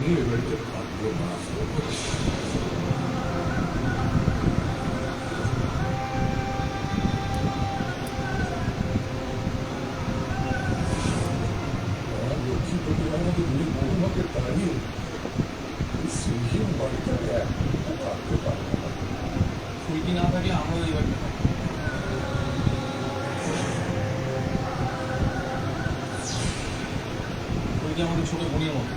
ফুলকি না থাকলে আমরাও এই বাড়িতে থাকবো। ফুলকি আমাদের ছোট বোনের মতো।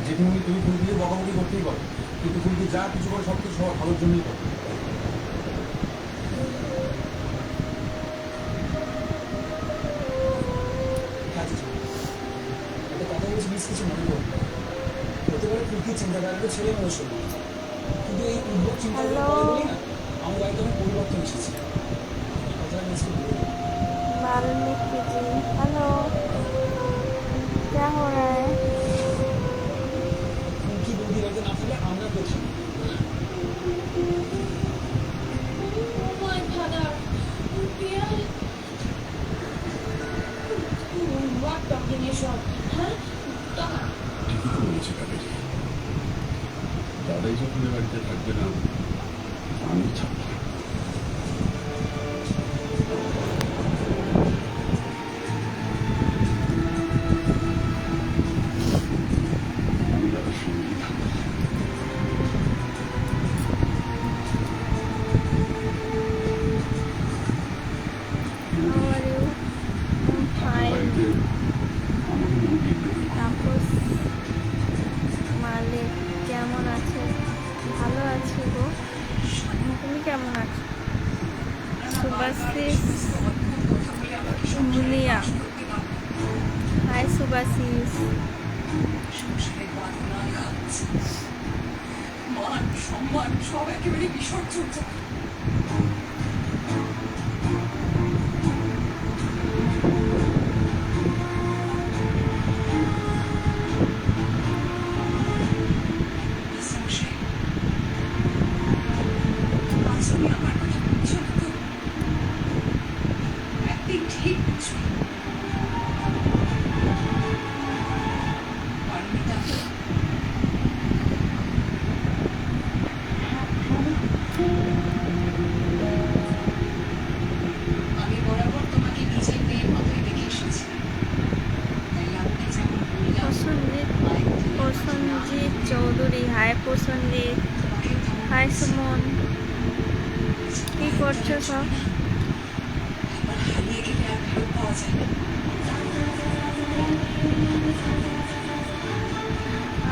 যেখানে তুমি ফুলকিকে বকাবকি করতেই পারো, কিন্তু ফুলকি যা কিছু করে সব কিছু সবার ভালোর জন্যই করে। কথা বলছি কিছু মনে করবো হতে পারে ফুলকির চিন্তাধারাটা ছেলে মানুষ, কিন্তু এই উদ্ভব চিন্তাধারা বলেই না আমার বাড়িতে অনেক পরিবর্তন এসেছে। কথা বলছি वाल्मीकि जी, हेलो, क्या हो रहा है? ফুলকি বৌদি বাড়িতে না থাকলে আমরা কোথায়? দাদাই যখন এ বাড়িতে থাকবে না, আমি থাকবো। আমি দাদার সঙ্গেই থাকবো। How are you? I'm fine. আমাকে মুরগি গ্রহণ তাপস মালিক কেমন আছে? ভালো আছি গো। তুমি কেমন আছো? সুভাশিস মুলিয়া, হাই সুভাশিস। মান সম্মান সব একেবারে বিসর্জন যায়। আমার কথা বুঝছো না তো? একদিন ঠিক বুঝবে। পারমিতা আমি বরাবর তোমাকে নিজের মেয়ের মতোই দেখে এসেছি। তাই আপনি যেমন বললাম প্রসেনজিৎ চৌধুরী, হাই প্রসেনজিৎ, হাই সুমন, কি করছো সব? একবার হারিয়ে গেলে আর ফেরত পাওয়া যায় না।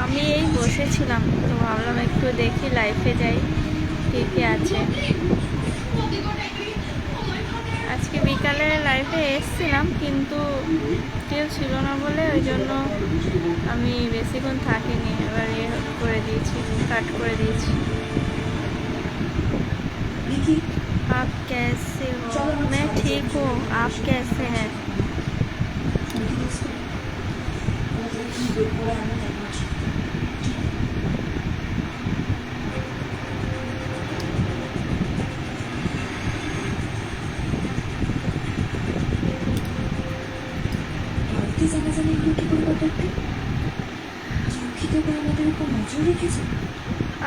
আমি এই বসেছিলাম তো ভাবলাম একটু দেখি লাইফে যাই কে কে আছে। আজকে বিকালে লাইফে এসছিলাম কিন্তু কেউ ছিল না বলে ওই জন্য আমি বেশিক্ষণ থাকিনি, এবার করে দিয়েছি, কাট করে দিয়েছি। आप कैसे हो? मैं ठीक हूँ, आप कैसे हैं? ভারতে জানা জানা এগুলো কি করে ব্যাপারটা? কেউ কি তবে আমাদের উপর নজর রেখেছে?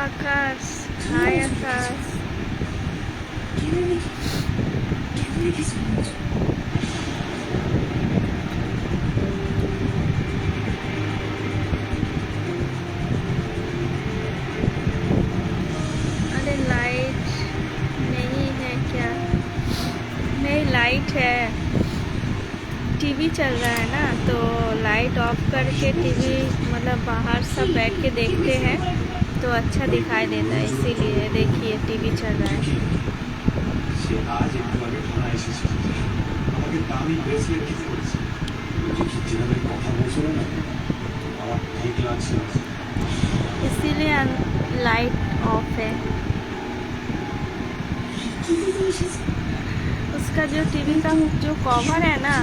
आकाश, हाय आकाश। কেন রেখেছে নজর? अरे लाइट नहीं है क्या? नहीं, लाइट है, टीवी चल रहा है ना तो लाइट ऑफ करके टीवी मतलब बाहर सब बैठ के देखते हैं तो अच्छा दिखाई देता है, इसीलिए देखिए टीवी चल रहा है। সে আজ একটু আগে থানায় এসেছিল, আমাকে দামি ব্রেসলেট কিনে করেছে। যেভাবে কথা বলছিল না, আমার ঠিক লাগছে না। इसीलिए लाइट ऑफ है। उसका जो टीवी का जो कवर है ना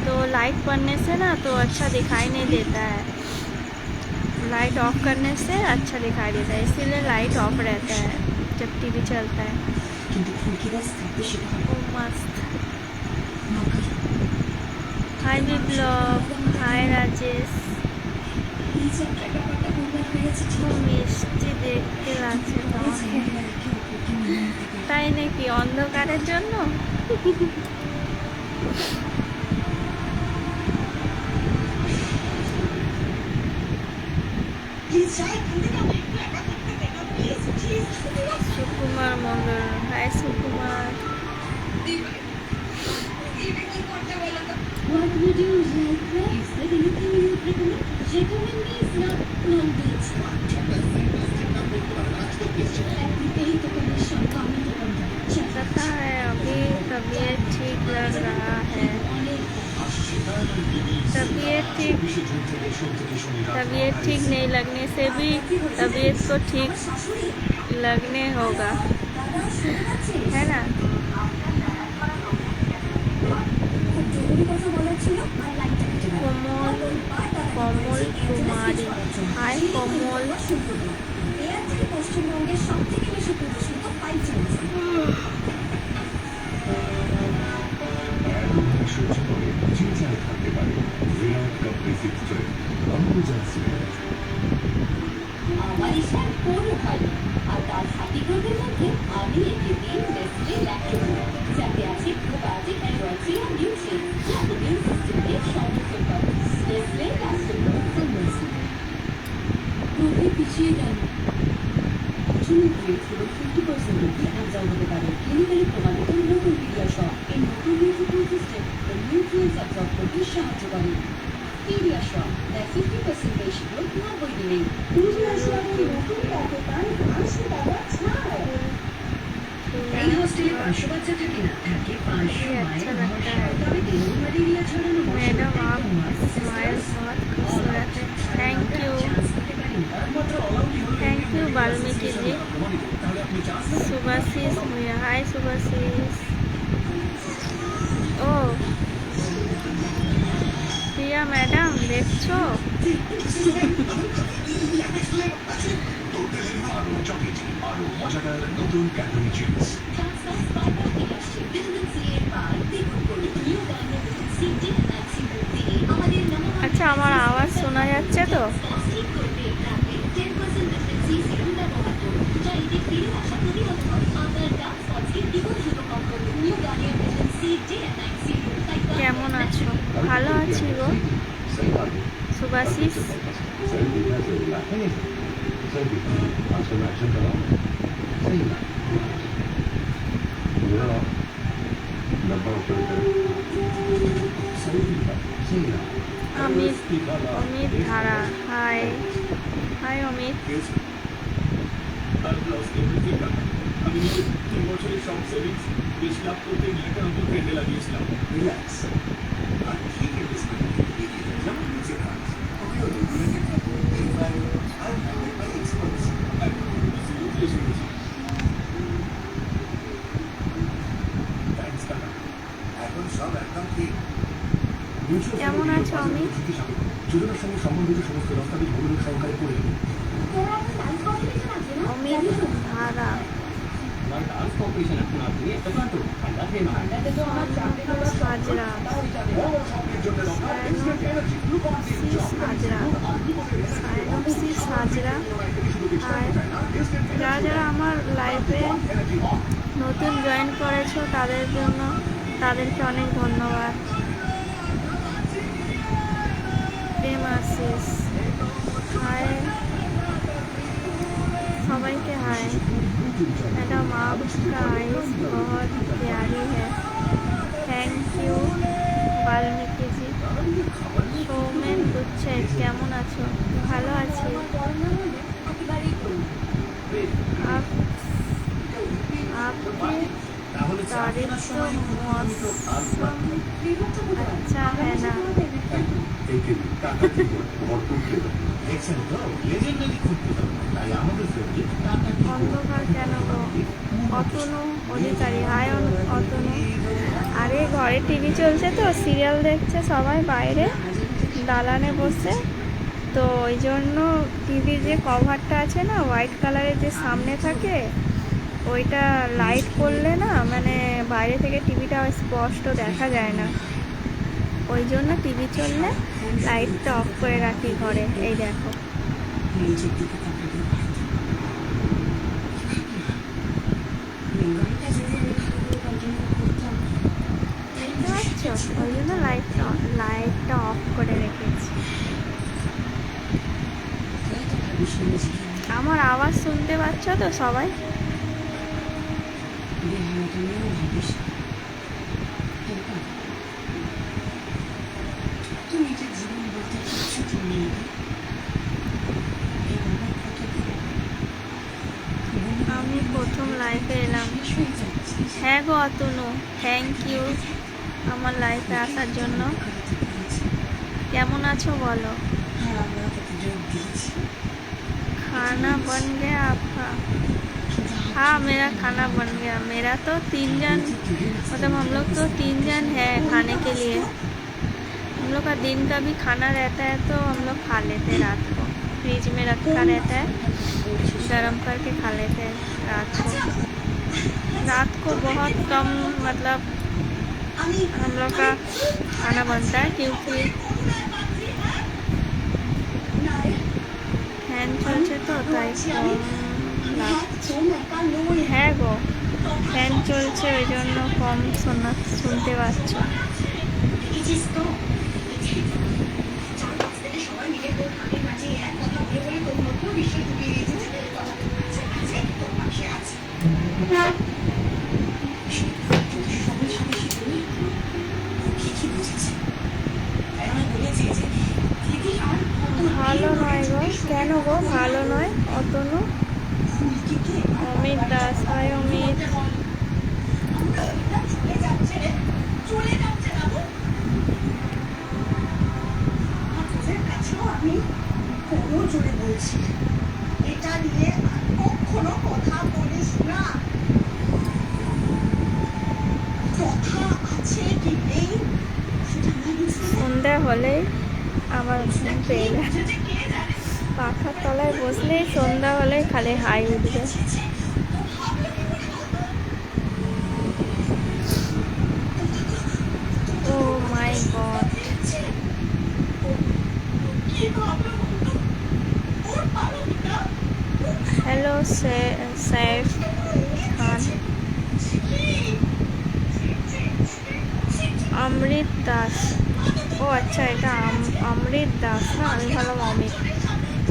तो लाइट पड़ने से ना तो अच्छा दिखाई नहीं देता है, लाइट ऑफ करने से अच्छा दिखाई देता है, इसीलिए लाइट ऑफ रहता है जब टीवी चलता है। ओ मस्त। हाय विप्लव, हाय राजेश। ব্যাপারটা পরিবার হয়েছে ঠিক খুব মিষ্টি দেখতে লাগছে তোমাকে। তাই নাকি? অন্ধকারের জন্য? Sukumar Mondal, hi Sukumar. What would you like, ma'am? Is there anything you would recommend? Recommend me is not non-veg. यही तो कंडीशन कमेंट करना पता है अभी तबीयत ठीक लग रहा है। तबीयत ठीक नहीं लगने से भी तबीयत को ठीक लगने होगा, है ना? कोमल कोमल कुमारी, हाय कोमल। পশ্চিমবঙ্গের সব থেকে বেশি প্রদর্শিত 5 চ্যানেল সহ্য করে যে যায় থাকতে পারে বিরাট কাপ বেসিক জয় অম্বুজান সিমেন্ট। আমার ইচ্ছা কোনো হয় আর তার সাথীদের মধ্যে আমি একে দিন নেসলে ল্যাকটোজ যাতে আছে প্রোবায়োটিক এন্টিঅক্সিডেন্ট আর নিউট্রিয়েন্ট যা ইমিউন সিস্টেমকে সমর্থন করে। নেসলে ল্যাকটোজ রোগে পিছিয়ে গেল অর্জনের গ্রেড হল 50% অব্দি অ্যাবজর্ব হতে পারে। ক্লিনিক্যালি প্রমাণিত নতুন পিডিয়াশর এই নতুন নিউট্রিশন সিস্টেম ও নিউট্রিয়েন্টস অ্যাবজর্ব করতে সাহায্য করে। পিডিয়াশর দেয় 50% বেশি গ্রোথ 90 দিনে। পিডিয়াশরের নতুন প্যাকেটায় 500 টাকা ছাড়। এই হোস্টেলে 500 বাচ্চা থাকে না, থাকে 500 মায়ের ভরসা। তবে ডেঙ্গু ম্যালেরিয়া ছড়ানো मैडम आप स्माइल बहुत खूबसूरत है। Thank you Valmiki ji. सुभाशीष भैया, हाय सुभाशीष। ओ प्रिया मैडम देखছো? আরো চকলেটি আরো মজাদার নতুন ক্যাডবেরি চিপস। আচ্ছা আমার আওয়াজ শোনা যাচ্ছে তো? কেমন আছো? ভালো আছি গো সুভাশিস। অমিত অমিত ধারা, হাই হাই অমিত। আমি নিজে 3 বছরের সব সেভিংস 20 লাখ করতে গিয়ে একটা নতুন ট্রেন্ডে লাগিয়েছিলাম। রিল্যাক্স আর ঠিক ইনভেস্টমেন্ট এগিয়ে যান যেমন নিচে কাজ ওকেও রেগুলেটেড থাকবে ভেরিফাইড আর ভ্যালিড বাই এক্সপার্টস। একদম সিরিয়াসলি শুনেছি। থ্যাঙ্কস কাকা, এখন সব একদম ঠিক। কেমন আছো অমিত? যোজনার সঙ্গে সম্বন্ধিত সমস্ত দস্তাবেজ ভৌগোলিক সহকারে করে দেবেন। অমিত ধারা, হাজরা হাজরা। আর যারা যারা আমার লাইফে নতুন জয়েন করেছো তাদের জন্য তাদেরকে অনেক ধন্যবাদ। প্রেম আশিস, হাই সবাইকে हाय। मैडम आपका आइस बहुत प्यारी है। Thank you Valmiki ji. সৌমেন বুঝছে কেমন আছো? ভালো আছি। आपकी तारीफ तो मौसम अच्छा है ना? অন্ধকার কেন গো? অতনু অধিকারী, হাই অতনু। আরে ঘরে টিভি চলছে তো সিরিয়াল দেখছে সবাই বাইরে দালানে বসে, তো ওই জন্য টিভির যে কভারটা আছে না হোয়াইট কালারের যে সামনে থাকে ওইটা লাইট করলে না মানে বাইরে থেকে টিভিটা স্পষ্ট দেখা যায় না, ওই জন্য টিভি চললে লাইটটা অফ করে রাখি ঘরে। এই দেখো, নিজের দিকে তাকাতে পারতাম। মেমোরিটা যদি আমি ভালোভাবে কন্টিনিউ করতাম, দেখতে পাচ্ছ? ওই জন্য লাইটটা অফ করে রেখেছি। হয়তো ভাবিস নিজেকে আমার আওয়াজ শুনতে পাচ্ছ তো সবাই? বেহায়াটা নিয়েও ভাবিস না। এরপর তুই নিজের জীবন বলতে কিচ্ছু নেই। এই বাবার কত আমি প্রথম লাইফে এলাম। শেষ হয়ে যাচ্ছিস। হ্যাঁ গো অতনু, থ্যাংক ইউ আমার লাইফে আসার জন্য। করাতে পেরেছি। কেমন আছো বলো? আর আমরা তোকে যোগ দিয়েছি। खाना बन गया आपका? हाँ मेरा खाना बन गया। मेरा तो 3 जन, मतलब हम लोग तो 3 जन हैं खाने के लिए। हम लोग का दिन का भी खाना रहता है तो हम लोग खा लेते हैं रात को। फ्रिज में रखा रहता है, गरम करके खा लेते हैं रात को। रात को बहुत कम, मतलब हम लोग का खाना बनता है क्योंकि ফ্যান চলছে তো তাই কম লাগছে। হ্যাঁ গো, ফ্যান চলছে ওই জন্য কম শুনতে পাচ্ছ। ভালো নয় গো। কেন গো ভালো নয়? অতনু, অমিত দাস, হাই অমিত। আমি কোনো জোরে বলছি, এটা নিয়ে আর কখনো কথা বলিস না। কথা আছে কি নেই সেটা আমি বুঝতে সন্ধ্যা হলেই আমার ঘুম পেয়ে যায়। পাখার তলায় বসলেই সন্ধ্যা হলেই খালি হাই উঠবে। ও মাই গড। হ্যালো সাইফ খান। অমৃত দাস, ও আচ্ছা এটা অমৃত দাস না, আমি ভাবলাম অমিত।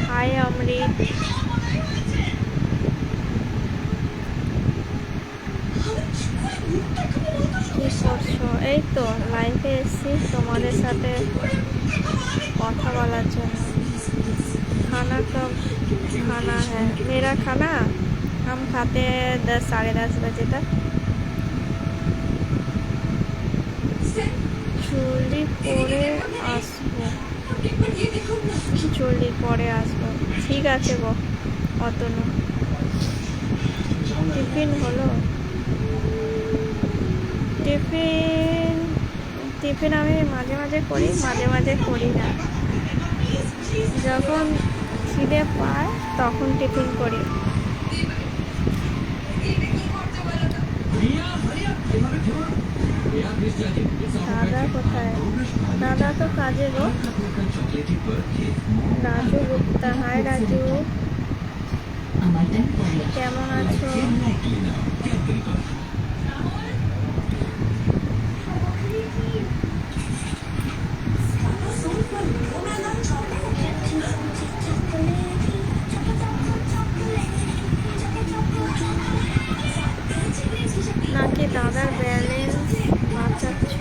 হাই অমৃত। কি করছো? এই তো লাইভে এসেছি তোমাদের সাথে কথা বলার জন্য। खाना कब खाना है? मेरा खाना हम खाते हैं 10 साढ़े 10 बजे तक। চুলি পরে আসবো, চুলি পরে আসবো, ঠিক আছে গো অতনু। টিফিন হলো? টিফিন আমি মাঝে মাঝে করি, মাঝে মাঝে করি না। যখন খিদে পায় তখন টিফিন করি। দাদা কোথায়? দাদা তো কাজে গো। রাজু গুপ্তা, হাই রাজু, কেমন আছো? নাকি দাদার ব্যালেন্স বাঁচাচ্ছ?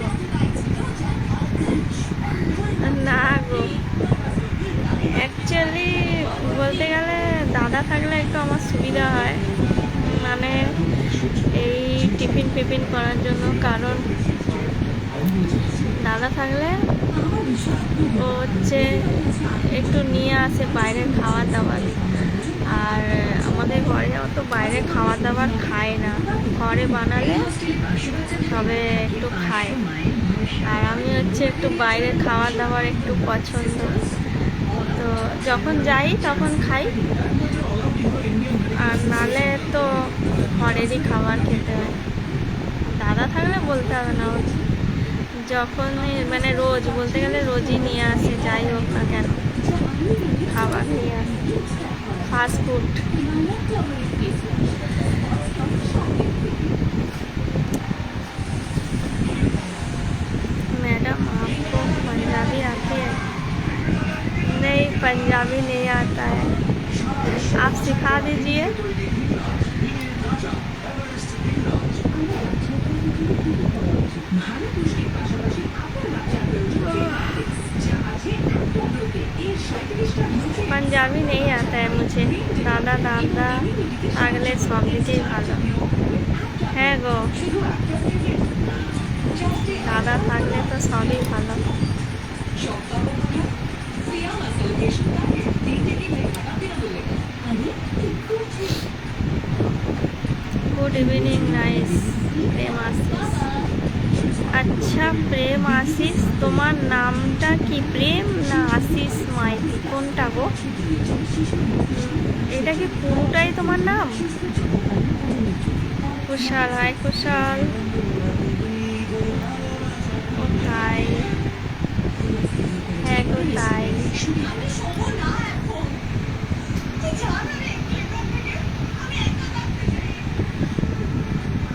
না গো, অ্যাকচুয়ালি বলতে গেলে দাদা থাকলে একটু আমার সুবিধা হয়, মানে এই টিফিন ফিফিন করার জন্য। কারণ দাদা থাকলে ও হচ্ছে একটু নিয়ে আসে বাইরের খাবার দাবার, আর আমাদের ঘরে অত বাইরে খাবার দাবার খায় না, ঘরে বানালে তবে একটু খায়। আর আমি হচ্ছে একটু বাইরের খাবার দাবার একটু পছন্দ, তো যখন যাই তখন খাই, আর নালে তো ঘরেরই খাবার খেতে হয়। দাদা থাকলে বলতে হবে না, যখনই মানে রোজ বলতে গেলে রোজই নিয়ে আসে, যাই হোক না কেন খাবার নিয়ে আসে, ফাস্ট ফুড। मैडम आपको पंजाबी आती है? नहीं, पंजाबी नहीं आता है, आप सिखा दीजिए। पंजाबी नहीं आता है मुझे। दादा दादा আগলে সব দিকেই ভালো। হ্যাঁ গো, দাদা থাকলে তো সবই ভালো। Good evening, nice. Prem Ashish, আচ্ছা প্রেম আশিস, তোমার নামটা কি প্রেম না আশিস মাইতি, কোনটা গো? এটা কি পুরোটাই তোমার নাম? কুশাল, হাই কুশাল। ও তাই, হ্যাঁ গো তাই। আমি শোবো না এখন। তুই যা না রে, এখান থেকে। আমি একা থাকতে চাই।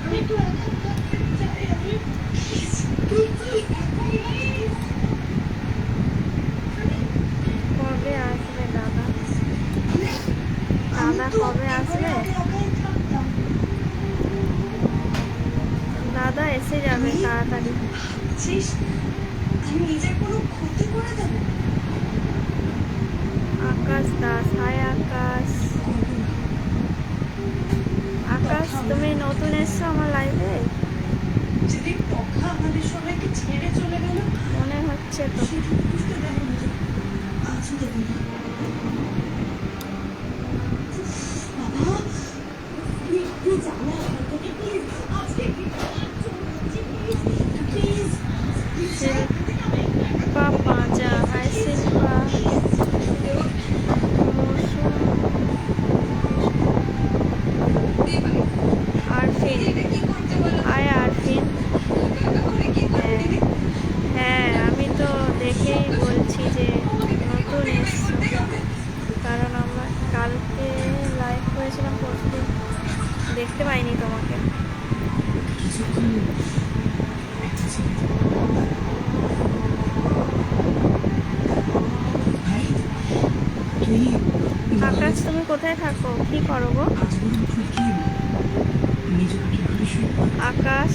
আমি একটু একা থাকতে চাই আমি। তুই একাই। কবে আসবে দাদা? দাদা কবে আসবে? দাদা এসে যাবে তাড়াতাড়ি। ভাবছিস আমি নিজের কোনো ক্ষতি করে দেবো? আকাশ দাস, হাই আকাশ। আকাশ তুমি নতুন এসছো আমার লাইভে? যেদিন টকা আমাদের সবাইকে ছেড়ে চলে গেল, মনে হচ্ছে তো। সেদিন বুঝতে দেবো না। আজও দেবো না। বাবা, তুই জানা এখান থেকে প্লিজ। আজকে please Shilpa Panja, hi Shilpa. Mousumi Arfin, high Arfin. হ্যাঁ আমি তো দেখেই বলছি যে নতুন এসছো, কারণ আমরা কালকে লাইভ করেছিলাম, পরশু দেখতে পাইনি তোমাকে। আকাশ তুমি কোথায় থাকো, কি করো গো? আকাশ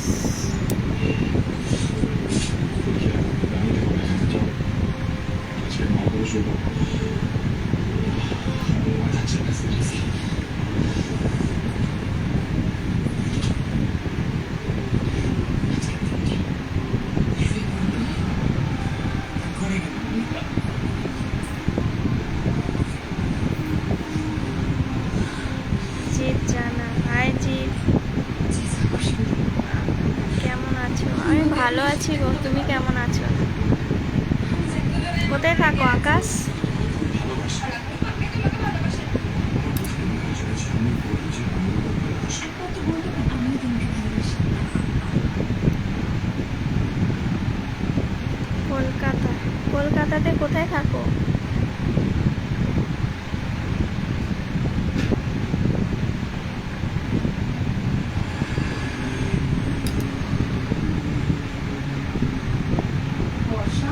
জিৎ জানা, হাই জিৎ, কেমন আছো? আমি ভালো আছি গো, তুমি কেমন আছো? কোথায় থাকো আকাশ? কলকাতা। কলকাতাতে কোথায় থাকো? বর্ষা,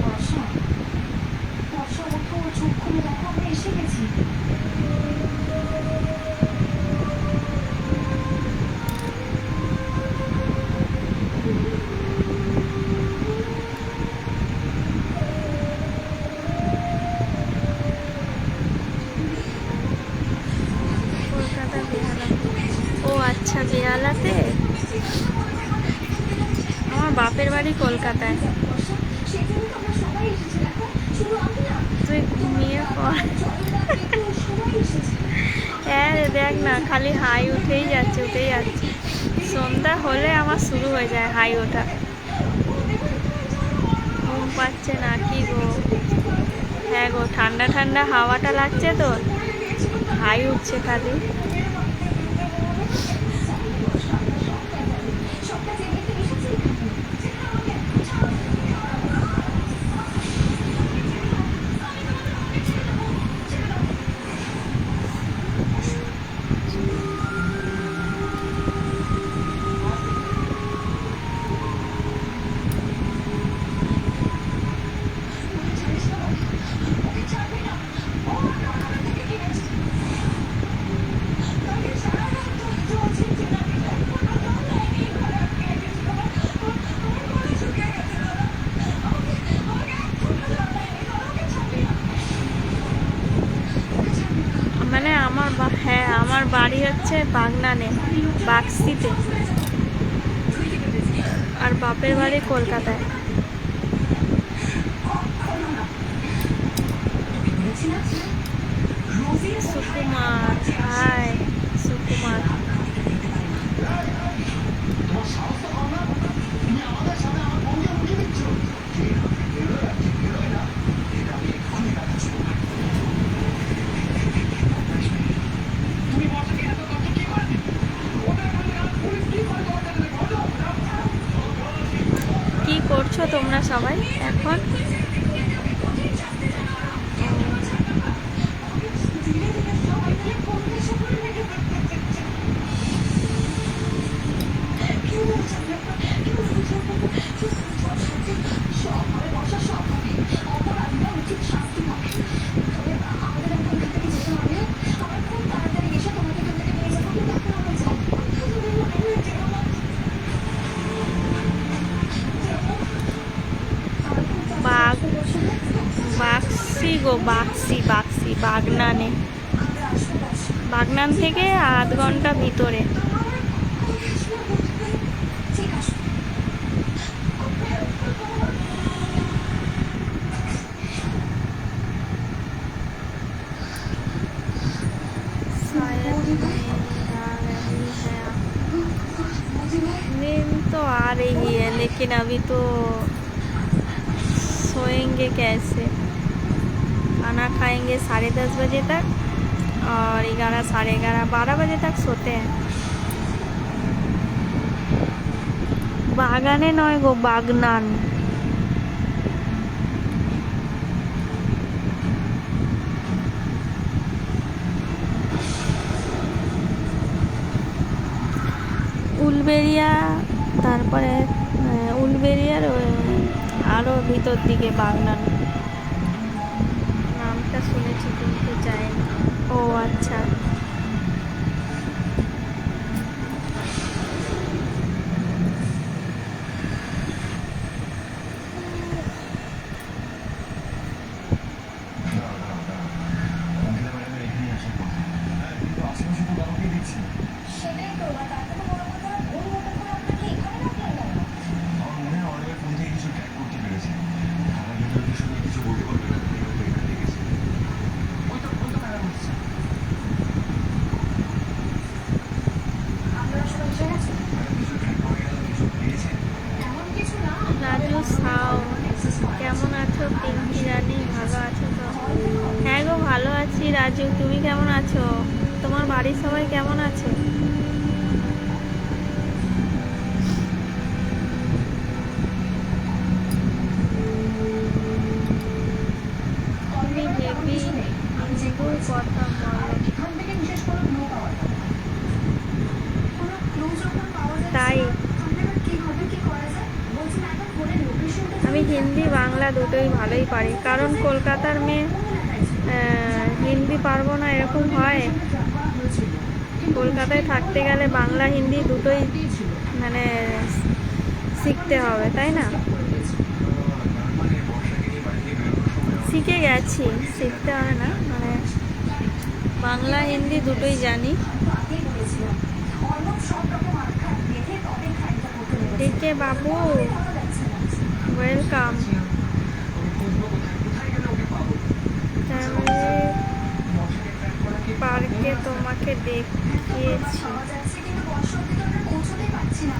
বর্ষা, বর্ষা ওঠো, চোখ খুলে দেখো আমরা এসে গেছি। কলকাতা বেহালা। ও আচ্ছা, বেহালাতে। আমার বাপের বাড়ি কলকাতায়। বর্ষা, সেখানে তো আমরা সবাই এসেছি দেখো, শুধু আমি না, তুই ঘুমিয়ে পড়। যতটা দেখো সবাই এসেছে। হ্যাঁ রে, দেখ না খালি হাই উঠেই যাচ্ছে, উঠেই যাচ্ছে। সন্ধ্যা হলে আমার শুরু হয়ে যায় হাই ওঠা। ঘুম পাচ্ছে না কি গো? হ্যাঁ গো, ঠান্ডা ঠান্ডা হাওয়াটা লাগছে তো, হাই উঠছে খালি। সবটা জেনে তো এসেছি। হ্যাঁ আমার বাড়ি হচ্ছে বাগনানে, বাক্সিতে, আর বাপের বাড়ি কলকাতায়। সুকুমার, হাই সুকুমার। কি করছো তোমরা সবাই এখন? বাক্সি গো, বাক্সি বাক্সি, বাগনানে, বাগনান থেকে আধ ঘন্টা ভিতরে। नींद तो आ रही है लेकिन अभी तो सोएंगे कैसे? खाना खाएंगे 10:30 बजे तक और 11, 11:30, 12 बजे तक सोते हैं। बागाने नय गो, बागनान। উলবেড়িয়া, তারপরে উলবেড়িয়ার আরও ভিতর দিকে বাগনান। নামটা শুনেছি কিন্তু যাইনি। ও আচ্ছা। সেটাই তো, আর তার থেকে বড় কথা, ওর মতো করে আপনাকে এখানে রাখলেন কেন? আমার মনে হয় অনেকের ফোন থেকে কিছু ট্র্যাক করতে পেরেছে। ঢাকা ভিতরে শুনে কিছু বলতে পারবে না, তুমি হয়তো এখানে গেছে। ওই তো ম্যাডাম হচ্ছে। আপনারা সবাই এসে গেছেন? ম্যাডাম কিছু ট্র্যাক করে গেল, কিছু পেয়েছে। এমন কিছু না। রাজু সাও, কেমন আছো? পিঙ্কি রানী, ভালো আছো তো? হ্যাঁ গো ভালো আছি রাজু, তুমি কেমন আছো? তোমার বাড়ির সবাই কেমন আছে? তুমি হেবি হিন্দুর কথা বলো। এখান থেকে বিশেষ কোনো ক্লু পাওয়া যায় না। কোনো ক্লু যখন পাওয়া যায় তাই তাহলে এবার কি হবে, কি করা যায়? বলছি ম্যাডাম, ফোনের লোকেশনটা আমি হিন্দি বাংলা দুটোই ভালোই পারি, কারণ কলকাতার মেয়ে হিন্দি পারবো না এরকম হয়? কলকাতায় থাকতে গেলে বাংলা হিন্দি দুটোই মানে শিখতে হবে, তাই না? মানে বর্ষাকে নিয়ে বাড়ি থেকে বেরোনোর সময় শিখে গেছি, শিখতে হবে না, মানে বাংলা হিন্দি দুটোই জানি। আগেই বলেছিলাম, অলমোস্ট সব রকম আখ্যান দেখে তবে খাইটা করতে নেবে। ডেকে বাবু, ভালো লাগছে না। ওয়েলকাম। পার্কে তোমাকে দেখিয়েছি। পাওয়া যাচ্ছে কিন্তু বর্ষা অব্দি তো আমরা পৌঁছতেই পারছি না।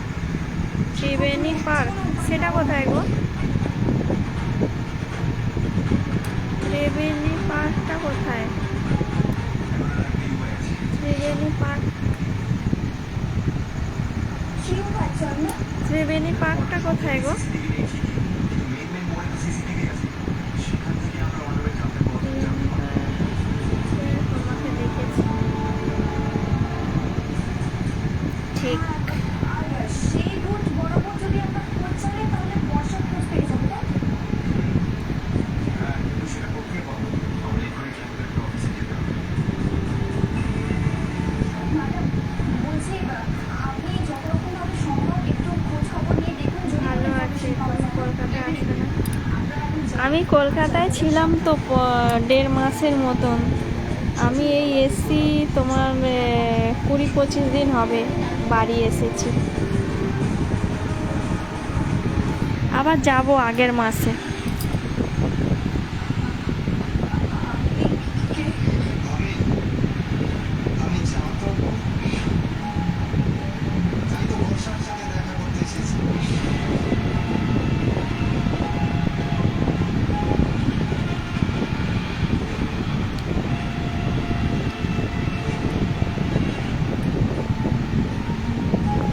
ত্রিবেণী পার্ক, সেটা কোথায় গো? ত্রিবেণী পার্কটা কোথায়? ত্রিবেণী পার্ক, কি উপায় চল না? ত্রিবেণী পার্কটা কোথায় গো? তোমাকে দেখেছি, ঠিক। আর সেই রুট বরাবর যদি আমরা খোঁজ চালাই তাহলে বর্ষার খোঁজ পেয়ে যাবো, তাই তো? ম্যাডাম, বলছি আপনি যত রকম ভাবে সম্ভব একটু খোঁজ খবর নিয়ে দেখুন যদি ভালো কোনো আছে, information পাওয়া তুমি যায়। কলকাতায় আসবে না? আমরা এখন আমি কলকাতায় ছিলাম তো 1.5 মাসের মতন, আমি এই এসছি তোমার 20-25 দিন হবে বাড়ি এসেছি, আবার যাব আগের মাসে। আমি জানতো, তাই তো বর্ষার সাথে দেখা করতে এসেছি।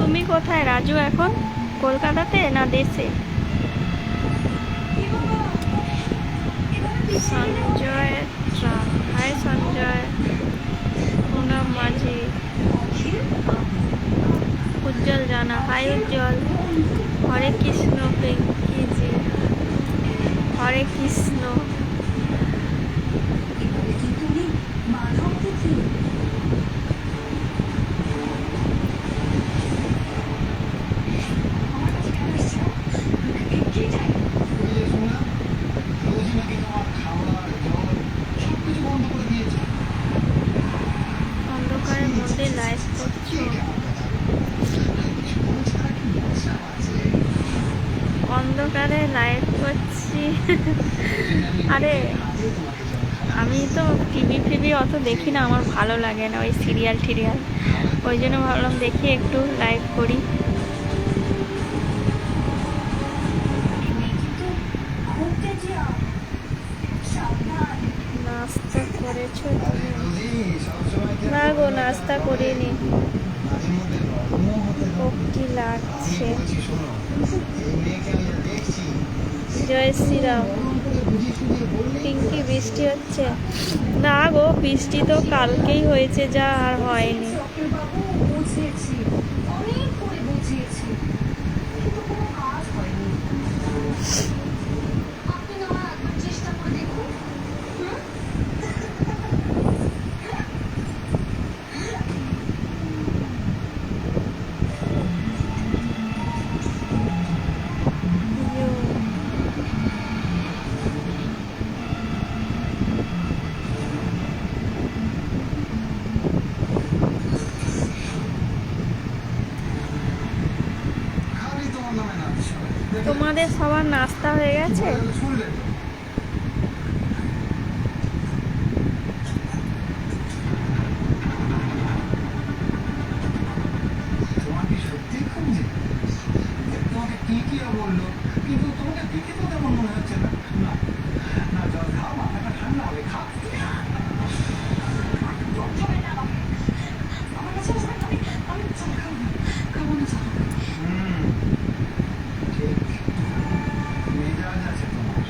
তুমি কোথায় রাজু এখন? কলকাতাতে না দেশে? Sanjay tram, hi Sanjay. Poonam Majhi, Ujjwal Jana, hi Ujjwal. Hare Krishna Pinkiji, Hare Krishna. এভাবে কি তুমি মাধব দেখি? আমার কাছে কেন এসেছো? কি চাই? ওই যে শুনলাম, রোজই নাকি তোমার খাওয়া, জল সবকিছু বন্ধ করে দিয়েছে। অন্ধকারের মধ্যে লাইভ করছো? জীবন ছাড়া কি মজা আছে? অন্ধকারে লাইভ করছি। আরে আমি তো টিভি অত দেখি না, আমার ভালো লাগে না ওই সিরিয়াল টিরিয়াল, ওই জন্য ভাবলাম দেখি একটু লাইভ করি। কিন্তু ঘুরতে যাও, সাবধান। নাস্তা করেছো তুমি? রোজই সবসময় কি না গো, নাস্তা করিনি। মাঝে মধ্যে নরমও হতে ও হবে। কি আমি লাগছে? বলছি শোনো, এই মেয়েকে আমি যা দেখছি, জয় শ্রীরাম। ওরকম করে বুঝিয়ে সুঝিয়ে বললেই পিঙ্কি, বৃষ্টি হচ্ছে? না গো, বৃষ্টি তো কালকেই হয়েছে, যা আর হয়নি। চক্রবাবু, বুঝিয়েছি, অনেক করে বুঝিয়েছি, কিন্তু কোনো কাজ হয়নি। আপনি না হয় একবার চেষ্টা করে দেখুন। হুম? খালি তোমার নামে নাচছো। দেখলে? তোমাদের সবার নাস্তা হয়ে গেছে? বলে শুনলে তো? তোমার কি সত্যিই খুব জেদ? তোমাকে টিকিয়া বললো, কিন্তু তোমাকে দেখে তো তেমন মনে হচ্ছে না। না, না, জল খাও, মাথাটা ঠান্ডা হবে, খাও। আমার কাছে আসবে, আমি চা খাবো না, খাবো না চা। হুম, ঠিক। মেজাজ আছে তোমার।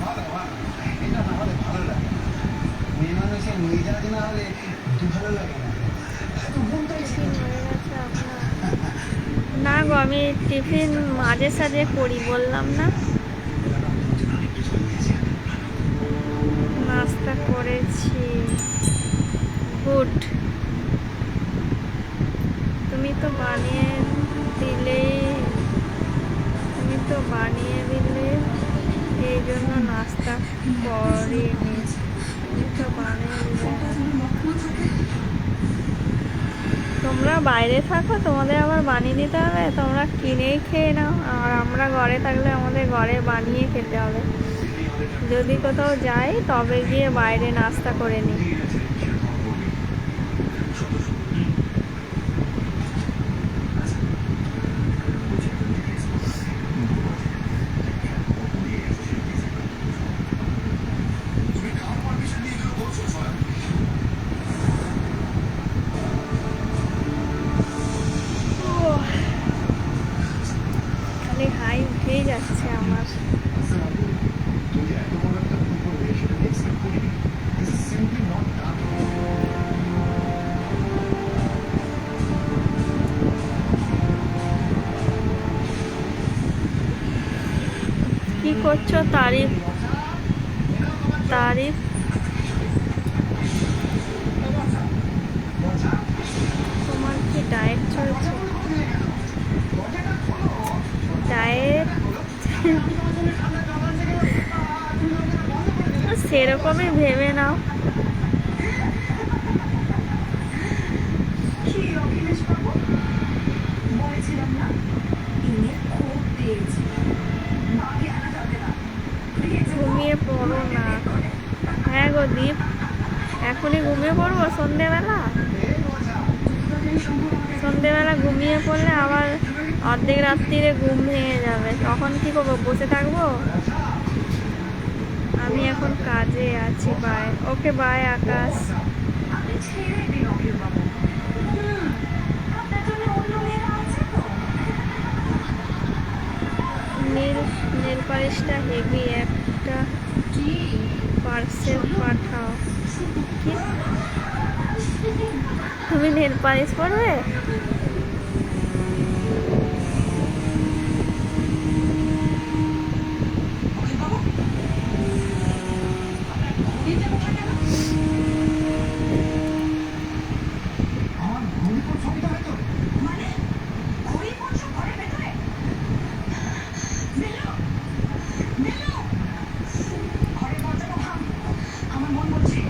ভালো, ভালো। এটা না হলে ভালো লাগে না। মেয়ে মানুষের মেজাজ না হলে ভালো লাগে না। তো মনটাই টিফিন হয়ে গেছে আপনার? না গো, আমি টিফিন মাঝে সাঝে করি, বললাম না। নাস্তা করেছি। গুড। তুমি তো বানিয়ে দিলেই, এই জন্য নাস্তা করিনি। তুমি তো বানিয়ে দিলে। তোমরা বাইরে থাকো, তোমাদের আবার বানিয়ে দিতে হবে? তোমরা কিনেই খেয়ে নাও, আর আমরা ঘরে থাকলে আমাদের ঘরে বানিয়ে খেতে হবে। যদি কোথাও যাই তবে গিয়ে বাইরে নাস্তা করে নিই। তুমি খাওয়ার পারমিশন নিয়ে এগুলো বলছো স্যার? খালি হাই উঠেই যাচ্ছে আমার। তুমি এত বড় একটা ভুল করবে সেটা আমি এক্সপেক্ট করিনি। This is simply not done. কি করছো? তারিফ তারিফ তোমার কি ডায়েট চলছে? ডায়েট সেরকমই ভেবে নাও। কি অখিলেশ বাবু, বলেছিলাম না ইনি খুব তেজ, বাকি আনা যাবে না। ঘুমিয়ে পড়ো না। হ্যাঁ গো দীপ, এখনই ঘুমিয়ে পড়বো সন্ধেবেলা? সন্ধেবেলা ঘুমিয়ে পড়লে আবার অর্ধেক রাত্রিরে ঘুম ভেঙে যাবে, তখন কি করবো? বসে থাকবো? আমি এখন কাজে আছি। বাই। ওকে বাই আকাশ। আপনি ছেড়ে দিন অখিল বাবু। আপনার জন্য অন্য মেয়েরা আছে তো। নেল পালিশটা হেভি, একটা কি পার্সেল পাঠাও। কি তুমি নেল পালিশ পরবে? অখিল বাবু, আপনার ঘড়িটা কোথায় গেল? আমার ঘড়ি কোন ছবিটা হয়তো মানে ঘড়ি পড়ছো ঘরের ভেতরে? নীলু, নীলু, ঘরের দরজাটা ভাঙ, আমার মন বলছে।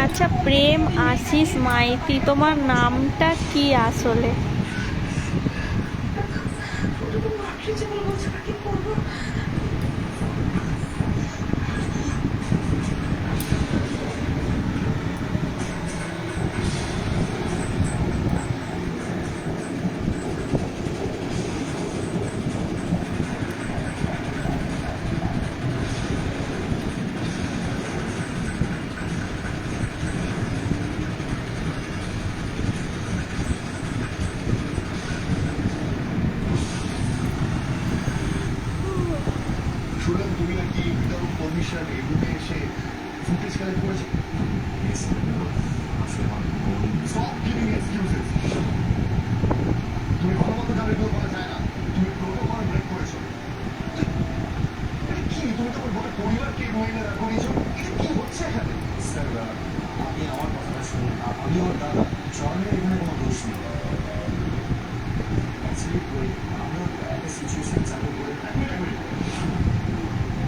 আচ্ছা প্রেম আশিস মাইতি, তোমার নামটা কি আসলে? মাকে যেমন বলছে না, কি করবো? শুনলাম তুমি নাকি উইদাউট পারমিশন এই রুমে এসে ফুটেজ কালেক্ট করেছো। Stop giving excuses. তুমি ভালো মতো জানো এগুলো করা যায় না, তুমি প্রোটোকল ব্রেক করেছো। এটা কি, তুমি তোমার গোটা পরিবারকে মহিলা করিয়েছো, এটা কি হচ্ছে এখানে? স্যার, আপনি আমার কথাটা শুনুন। আমি ওর দাদা, চরণের এখানে কোনো দোষ নেই। অ্যাকচুয়ালি আমরা একটা সিচুয়েশন চালু করে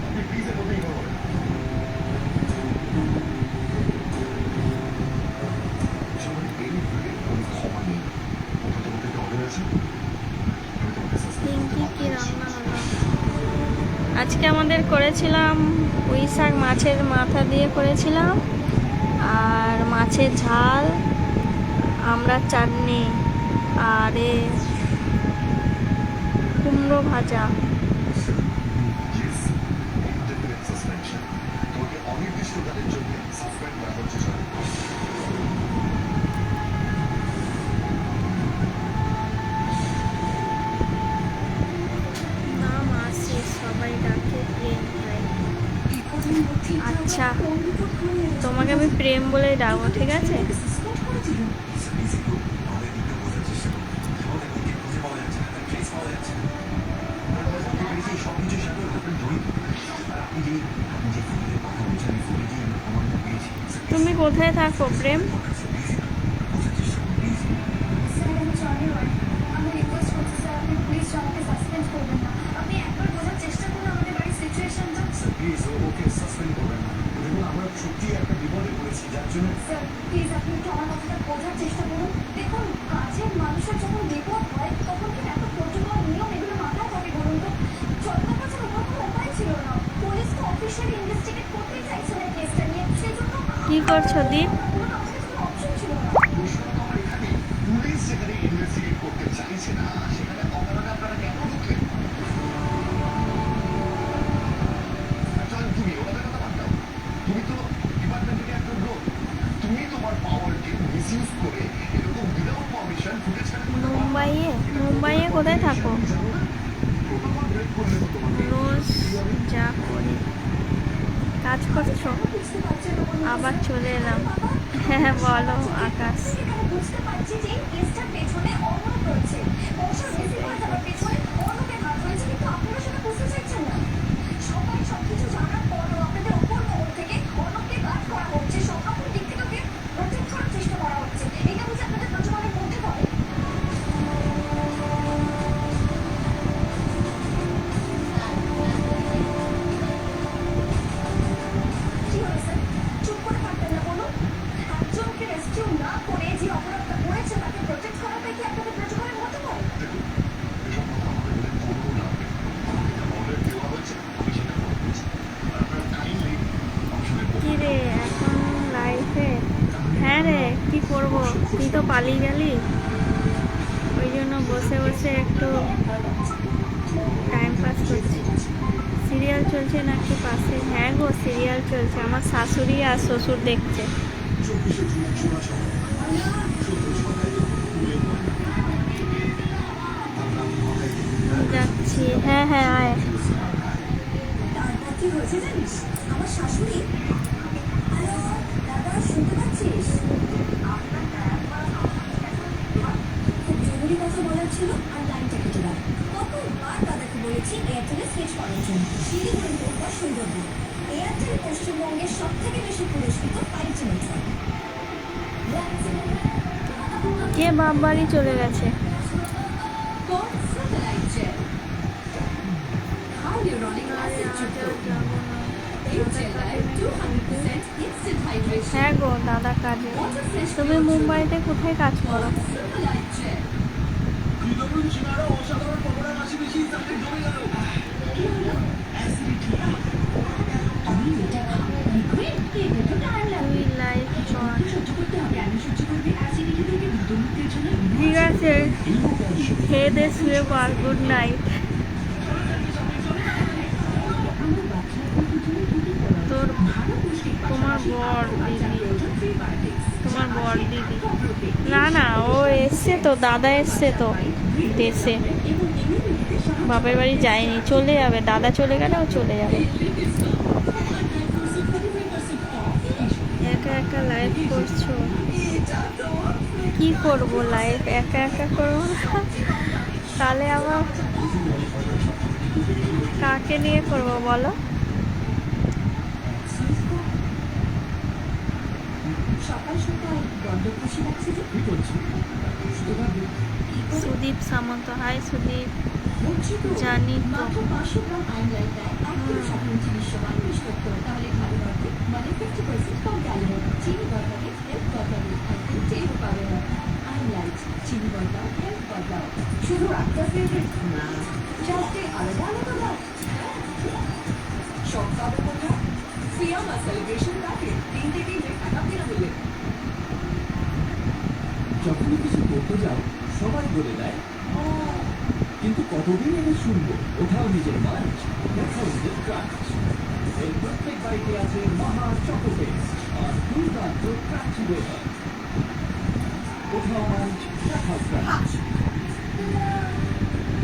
আপনি প্লিজ এর মধ্যে ইগনোর করেন। এই ভুলে কোনো ক্ষমা নেই। ওটা তোমার থেকে অর্ডার আছে, আমি তোমাকে সাসপেন্ড করতে পিঙ্কি কি বাধ্য হচ্ছি। রান্না হলো? আজকে আমাদের করেছিলাম পুঁই শাক, মাছের মাথা দিয়ে করেছিলাম, আর মাছের ঝাল, আমরা চাটনি, আর কুমড়ো ভাজা। Yes, indefinite suspension. তোমাকে অনির্দিষ্টকালের জন্য সাসপেন্ড করা হচ্ছে স্যার। নাম আশিস, সবাই ডাকে প্রেম ভাই। বিপদের মধ্যে আচ্ছা, কোন বিপদ ঘনিয়ে এলো? তোমাকে আমি প্রেম বলে ডাকবো, ঠিক আছে? সাসপেন্ড করে দিল। আমাদের দিকটা বোঝার চেষ্টা করুন। আমাদের দিককে খুঁজে পাওয়া যাচ্ছে না, তার ট্রেস পাওয়া যাচ্ছে না। সব কিছুর সাথে ওপেন জড়িত। আর আপনি যে ফুটেজের কথা বলছেন, এই ফুটেজে আমার পেয়েছি। তুমি কোথায় থাকো প্রেম? বোঝার চেষ্টা করুন প্লিজ। স্যার, আমি চয়নের ওয়াইফ। আমি রিকোয়েস্ট করছি স্যার, আপনি প্লিজ আমাকে সাসপেন্ড করবেন না। আপনি একবার বোঝার চেষ্টা করুন আমাদের বাড়ির সিচুয়েশনটা। স্যার প্লিজ ওকে সাসপেন্ড করবেন না। দেখুন আমরা সত্যিই একটা বিপদে পড়েছি, যার জন্য স্যার প্লিজ আপনি একটু আমার কথাটা বোঝার চেষ্টা করুন। দেখুন, কাজের মানুষের যখন বিপদ হয় তখন কি এত প্রোটোকল নিয়ম এগুলো মাথায় থাকে বলুন তো? চন্দ্রের কাছে ওঠার কোনো উপায় ছিল না। পুলিশ তো অফিসিয়ালি ইনভেস্টিগেট করতেই চাইছে না কেসটা নিয়ে, সেই জন্য কি করছো দীপ? কোনো আমাদের কোনো অপশন ছিল না। প্রশ্ন তো আমার এখানে, পুলিশ যেখানে ইনভেস্টিগেট করতে চাইছে না সেখানে অপরাধে আপনারা কেন ঢুকলেন? চল, তুমি ওদের কথা বাদ দাও। তুমি তো ডিপার্টমেন্টের একটা লোক, তুমি তোমার পাওয়ারকে মিসইউজ করে এরকম উইদাউট পারমিশন ফুটেজ কালেক্ট করতে পারো না। মুম্বাইয়ে কোথায় থাকো? প্রোটোকল ব্রেক করলে তো তোমার রোজ যা করি কাজ করছো, বুঝতে পারছি না কোনো আবার চলে এলাম। হ্যাঁ বলো আকাশ। এখানে বুঝতে পারছি যে এই কেসটার পেছনে অর্ণব রয়েছে। বংশের বেশি করে যাওয়ার পেছনে অর্ণবের হাত রয়েছে, কিন্তু আপনারা সেটা বুঝতে চাইছেন না। সবাই সবকিছু জানার পরও আপনাদের ওপর মহল থেকে অর্ণবকে গার্ড করা হচ্ছে, সব দিক থেকে ওকে প্রোটেক্ট করার চেষ্টা করা হচ্ছে। এটা বুঝে আপনাদের প্রচলনের মধ্যে পড়ে। কি হলো স্যার? তুই তো পালিয়ে গেলি, ওই জন্য বসে বসে একটু টাইম পাস করছি। সিরিয়াল চলছে নাকি পাশে? হ্যাঁ গো, সিরিয়াল চলছে, আমার শাশুড়ি আর শ্বশুর দেখছে। যাচ্ছি, হ্যাঁ হ্যাঁ আয়। তারপর কি হয়েছে জানিস, আমার শাশুড়ি, হ্যালো দাদা শুনতে পাচ্ছিস, খুব জরুরি কথা বলার ছিল আর লাইনটা কেটে দাও। কতবার দাদাকে বলেছি এয়ারটেলে সুইচ করার জন্য, শিলিগুড়ি হোক বা সুন্দরবন, এয়ারটেল পশ্চিমবঙ্গের সব থেকে বেশি পুরস্কৃত 5G নেটওয়ার্ক। কে বাপ বাড়ি চলে গেছে? Call Satellite Gel. Hyaluronic acid যুক্ত এই জেলায় 200% instant hydration. হ্যাঁ গো, দাদা কাজে। Water fresh তুমি মুম্বাইতে কোথায় কাজ করো? Satellite Gel. তৃণমূল সীমারও অসাধারণ পকোড়া মাসি বেশি তাকে জমে গেল। তুমি এটা খাও। লিকুইড খেতে তো টাইম লাগবে। তুই লাইভ কর। সহ্য করতে হবে, আমি সহ্য করবি অ্যাসিডিটি থেকে বিদ্যুতের জন্য। ঠিক আছে, খেয়ে দে, শুয়ে পড়, গুড নাইট। আমার বাচ্চার প্রতিদিন দুটি পড়া। তোর ভালো পুষ্টি তোমার বর দিদি, তোমার বর দিদি। প্রোটিন না না, ও এসছে তো, দাদা এসছে তো দেশে, এবং ইমিউনিটিতে সাহায্য বাপের বাড়ি যায়নি, চলে যাবে, দাদা চলে গেলে ও চলে যাবে। একা একা লাইভ করছো? কি করব, লাইভ একা একা করবো না, তাহলে আবার কাকে নিয়ে করবো বলো? সকাল সকাল বড্ড খুশি লাগছে যে। কি করছি? সুদীপ সামন্ত, হাই সুদীপ। বলছি তো, জানি তো। মাত্র 500 গ্রাম আইনলাইট দেয় 1 কিলো শপিং চিনির সমান নিষ্পত্ত, তাহলে খালি অর্ধেক মানে 50% কম ক্যালোরি। চিনি বদলাবে হেলথ বদলাবে, একদম টের পাবে না। আইনলাইট, চিনি বদলাও হেলথ বদলাও। শুধু একটা ফেভারিট না, 4টে আলাদা আলাদা দাও। সব পাবে কোথায়? ফিয়ামা সেলিব্রেশন প্যাকেট, 3টে কিনলে টাকা বিনামূল্যে। যখনই কিছু করতে যাও সবাই বলে দেয় কিন্তু কতদিন এনে শুনবো? ওঠাও নিজের মাঞ্চ, দেখাও নিজের ক্রাঞ্চ। এর প্রত্যেক বাইকে আছে মহা চকোবেস আর দুর্দান্ত ক্রাঞ্চি ওয়েদার। ওঠাও মাঞ্চ, দেখাও ক্রাঞ্চ।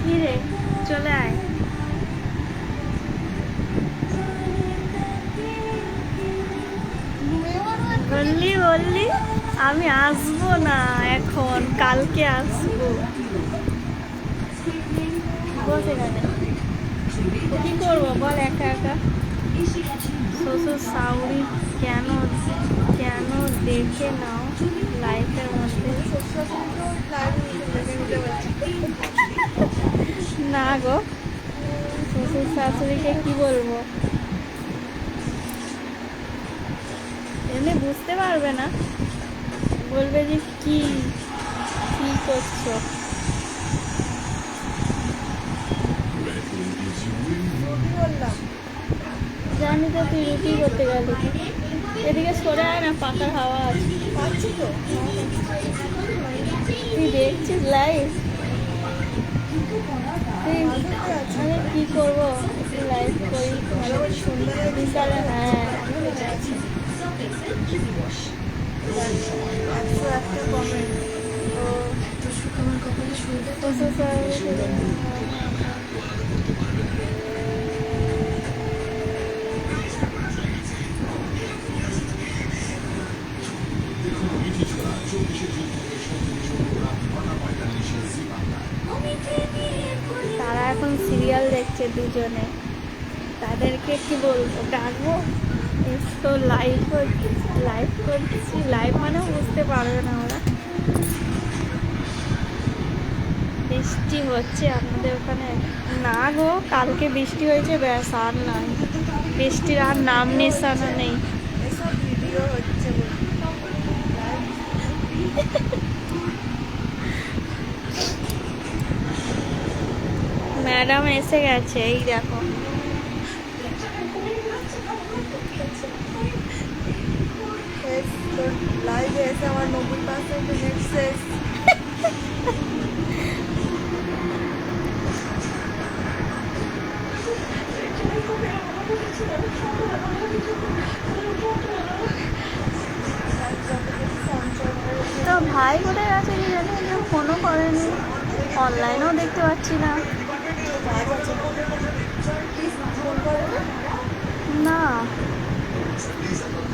কি রে, চলে আয়। বললি বললি আমি আসবো না এখন, কালকে আসবো। বস এখানে, কি করবো বল একা একা? শ্বশুর শাশুড়ি কেন কেন দেখে নাও লাইফের মধ্যে। না গো, শ্বশুর শাশুড়িকে কি বলবো, এমনি বুঝতে পারবে না, বলবে যে কি কি করছো। জানি তো, তুই রুটি করতে গেলি। এদিকে সরে আয় না, পাখার হাওয়া আছে। পাচ্ছি তো, তুই দেখছিস লাইভ? আমি কি করবো, লাইভ করি বিকালে। হ্যাঁ, 101টা কমেন্ট। ও আমার কপালে শুনতে তারা এখন সিরিয়াল দেখছে দুজনে, তাদেরকে কি বলবো, ডাকবো তো লাইভ করছি, লাইভ মানে বুঝতে পারবে না ওরা। বৃষ্টি হচ্ছে আপনাদের ওখানে? না গো, কালকে বৃষ্টি হয়েছে, ব্যাস, আর নাই, বৃষ্টির আর নাম নিশানা নেই। ম্যাডাম এসে গেছে, এই দেখো। তোর লাইভে এসে আমার 90% নেট শেষ। তো ভাই কোথায় আছে কি জানি, কেউ ফোনও করেনি, অনলাইনেও দেখতে পাচ্ছি না। না,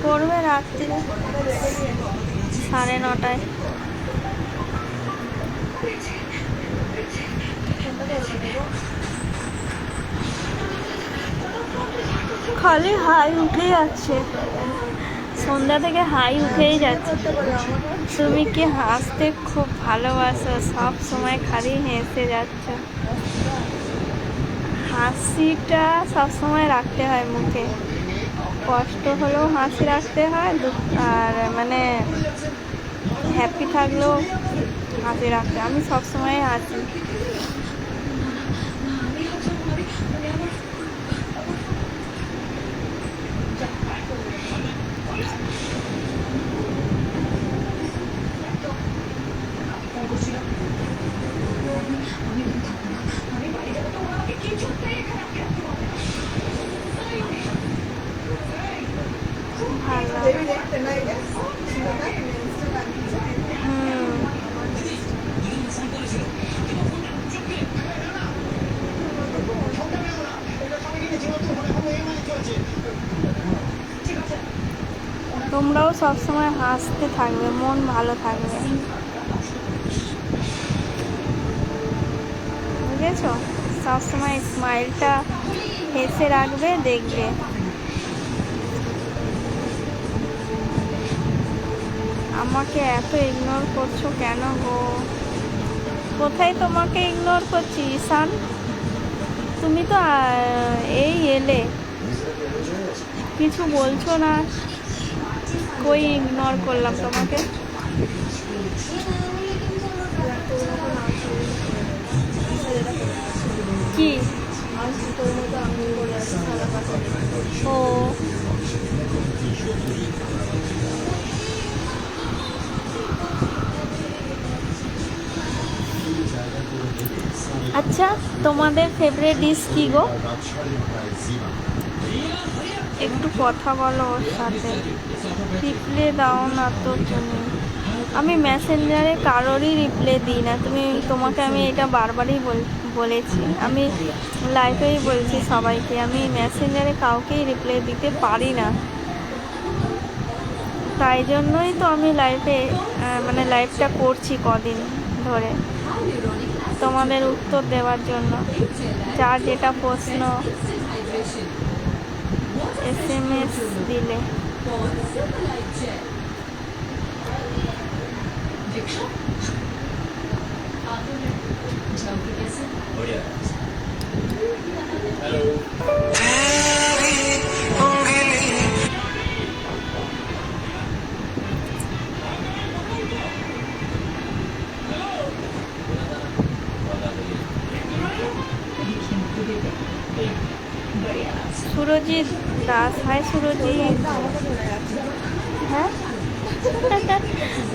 করবে রাত্রিরে 9:30। খালি হাই উঠে যাচ্ছে, সন্ধ্যা থেকে হাই উঠেই যাচ্ছে। তুমি কি হাসতে খুব ভালোবাসো, সব সময় খালি হেসে যাচ্ছ। হাসিটা সব সময় রাখতে হয় মুখে, কষ্ট হলেও হাসি রাখতে হয়, আর মানে হ্যাপি থাকলেও হাসি রাখতে। আমি সব সময় হাসি। তোমরাও সবসময় হাসতে থাকবে, মন ভালো থাকবে, বুঝেছো? সবসময় স্মাইলটা হেসে রাখবে, দেখবে। আমাকে এত ইগনোর করছো কেন গো? কোথায় তোমাকে ইগনোর করছি ঈশান? তুমি তো এই এলে, কিছু বলছো না, কই ইগনোর করলাম তোমাকে? কি ও আচ্ছা, তোমাদের ফেভারিট ডিশ কি গো? একটু কথা বলো ওর সাথে, রিপ্লে দাও না তো তুমি। আমি মেসেঞ্জারে কারোরই রিপ্লে দিই না, তোমাকে আমি এটা বারবারই বলেছি, আমি লাইভেই বলছি সবাইকে, আমি মেসেঞ্জারে কাউকেই রিপ্লে দিতে পারি না। তাই জন্যই তো আমি মানে লাইভটা করছি কদিন ধরে, তোমাদের উত্তর দেওয়ার জন্য। যার যেটা প্রশ্ন SMS দিলে। সুরজিৎ দাস, হাই সুরজিৎ। হ্যাঁ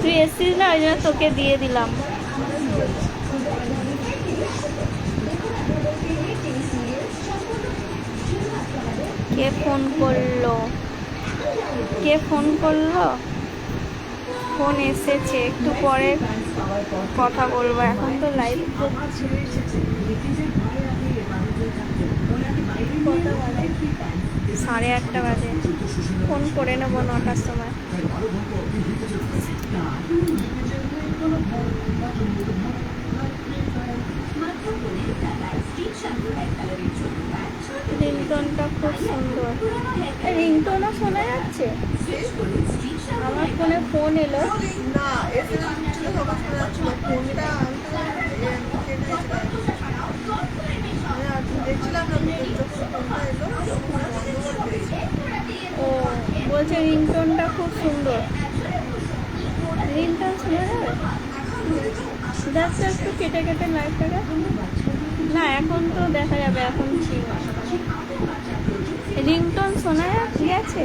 তুই এসছিস না, ওই জন্য তোকে দিয়ে দিলাম। কে ফোন করলো? ফোন এসেছে, একটু পরে কথা বলবো, এখন তো লাইভ করছি। 8:30 বাজে, ফোন করে নেবো 9টার সময়। রিংটোনটা খুব সুন্দর, রিংটোনও শোনা যাচ্ছে। আমার ফোনে ফোন এলো না, এসে সবার শোনা যাচ্ছিল, ফোনটা দেখছিলাম না, ফোনটা এলো ও বলছে রিংটোনটা খুব সুন্দর। রিংটোন শোনা যাবে? দেখছো একটু কেটে কেটে লাইটটাকে। না এখন তো দেখা যাবে, এখন ঠিক রিংটোন শোনা গেছে।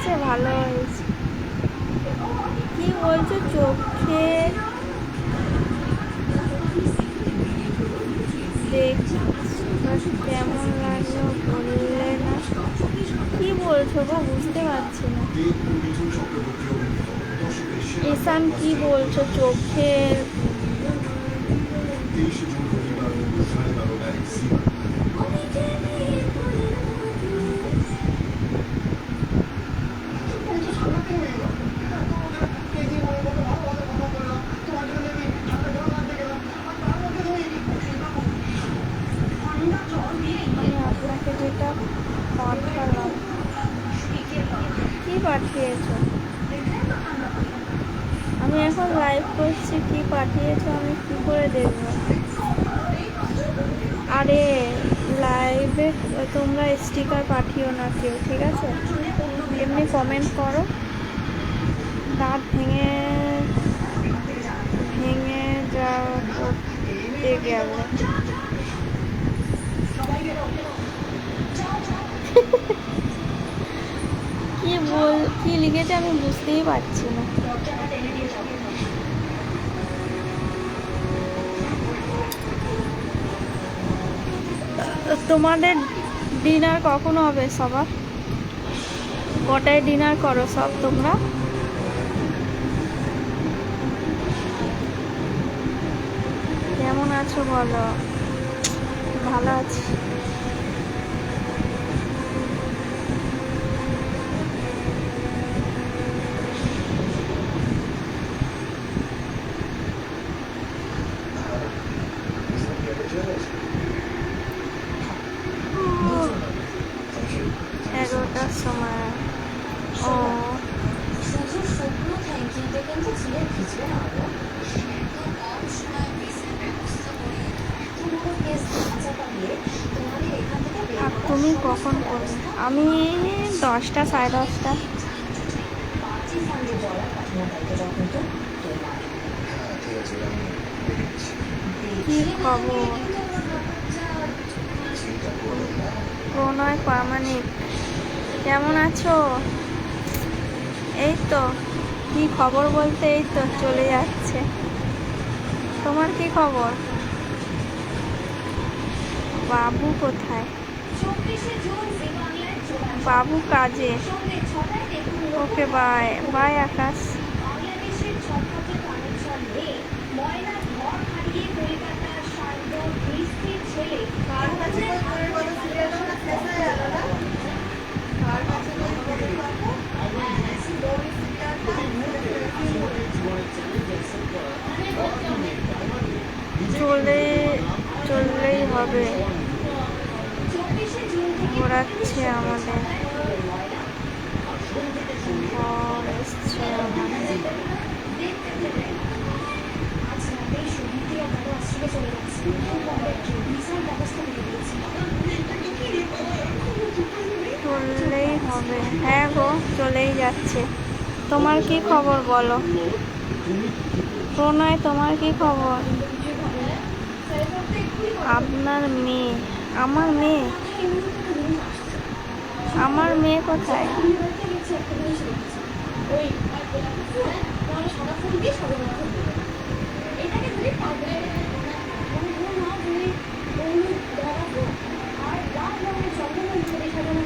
আছে, ভালো হয়েছে। কি বলছো চোখে দেখ কেমন লাগলো বললে না? কি বলছো গো, বুঝতে পারছি না। ঈশান কি বলছো চোখের? আমি আপনাকে যেটা পাঠালাম, কি পাঠিয়েছো? আমি এখন লাইভ করছি, কি পাঠিয়েছো আমি কি করে দেখবো? আরে লাইভে তোমরা স্টিকার পাঠিও না কেউ, ঠিক আছে? এমনি কমেন্ট করো। দাঁত ভেঙে ভেঙে যা করতে গেল। কি লিখেছে আমি বুঝতেই পারছি না। তোমাদের ডিনার কখন হবে সবার? কটায় ডিনার করো সব তোমরা? কেমন আছো বলো? ভালো আছি। এগারোটার সময়। ও শুধু শুকনো থ্যাংক ইউতে কিন্তু চিড়ে ভিজবে না গো। কম সময় ভিজের ব্যবস্থা করে এত বড় কেস চাপা দিয়ে তোমাদের এখান থেকে বের আর করা তুমি সহজ কখন কোনো করবে? ব্যবস্থা? আমি 10টা, 10:30টা। পার্টি ফান্ডে ডলার পাঠানোর দায়িত্বটা কিন্তু তোমার। কি খবর? প্রণয় প্রামাণিক, কেমন আছো? এই তো, কি খবর বলতে এই তো চলে যাচ্ছে। তোমার কি খবর? বাবু কোথায়? 24শে জুন জি বাংলায় যোগাযোগ। বাবু কাজে। সন্ধ্যে 6টায় দেখুন ওকে, বাই বাই আকাশ। বাংলাদেশের ছটফটে কানেকশন নেই। ময়নার ঘর হারিয়ে কলকাতার শান্তর বৃষ্টির ছেলে কার কাছে খবরের কথা সিরিয়ালটা শেষ হয়ে গেল না? কার কাছে খবরের কথা? ওই সিরিয়ালটা চললেই হবে। 24শে জুন থেকে ঘোরাচ্ছে আমাদের, ময়না ঘর এসছে আমাদের। দেখতে পেলেন আজ রাতেই সুবিধা তারা আশ্রমে চলে যাচ্ছে। বিশাল ব্যবস্থা করে দিয়েছি। চললেই হবে। হ্যাঁ গো, চলেই যাচ্ছে। তোমার কি খবর বলো? প্রণয়, তোমার কি খবর? আপনার মেয়ে? আমার মেয়ে? আমার মেয়ে কোথায়? ওই সাদা ফুল দিয়ে সাদা এটাকে ধরে পাবে না তুমি হলুদ ধরাবো আর লাল রঙের চন্দন ছবি সাজানো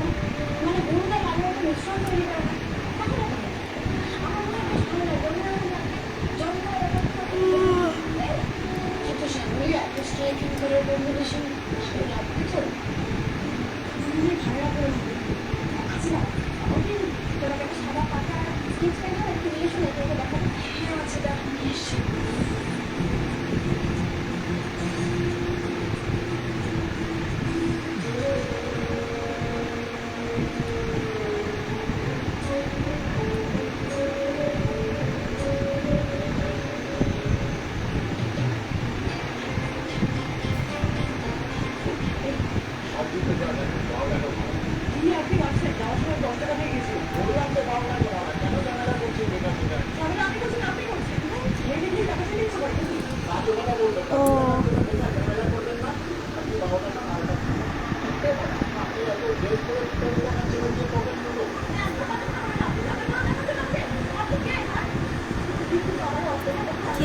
মানে হলুদ আর লাল রঙের মিশ্রণ তৈরি করা তাহলে আমার মনে হয় বেশ ভালো লাগবে কিন্তু সামনে এত স্ট্রাইকিং করে কম্বিনেশন লাগবে তো ভালো লাগবে আচ্ছা ওকে তোমাকে একটা সাদা পাতা স্কেচ পেন আর একটু নিয়ে শুনে তোকে দেখাবো আচ্ছা দেখ নিশ্চয়ই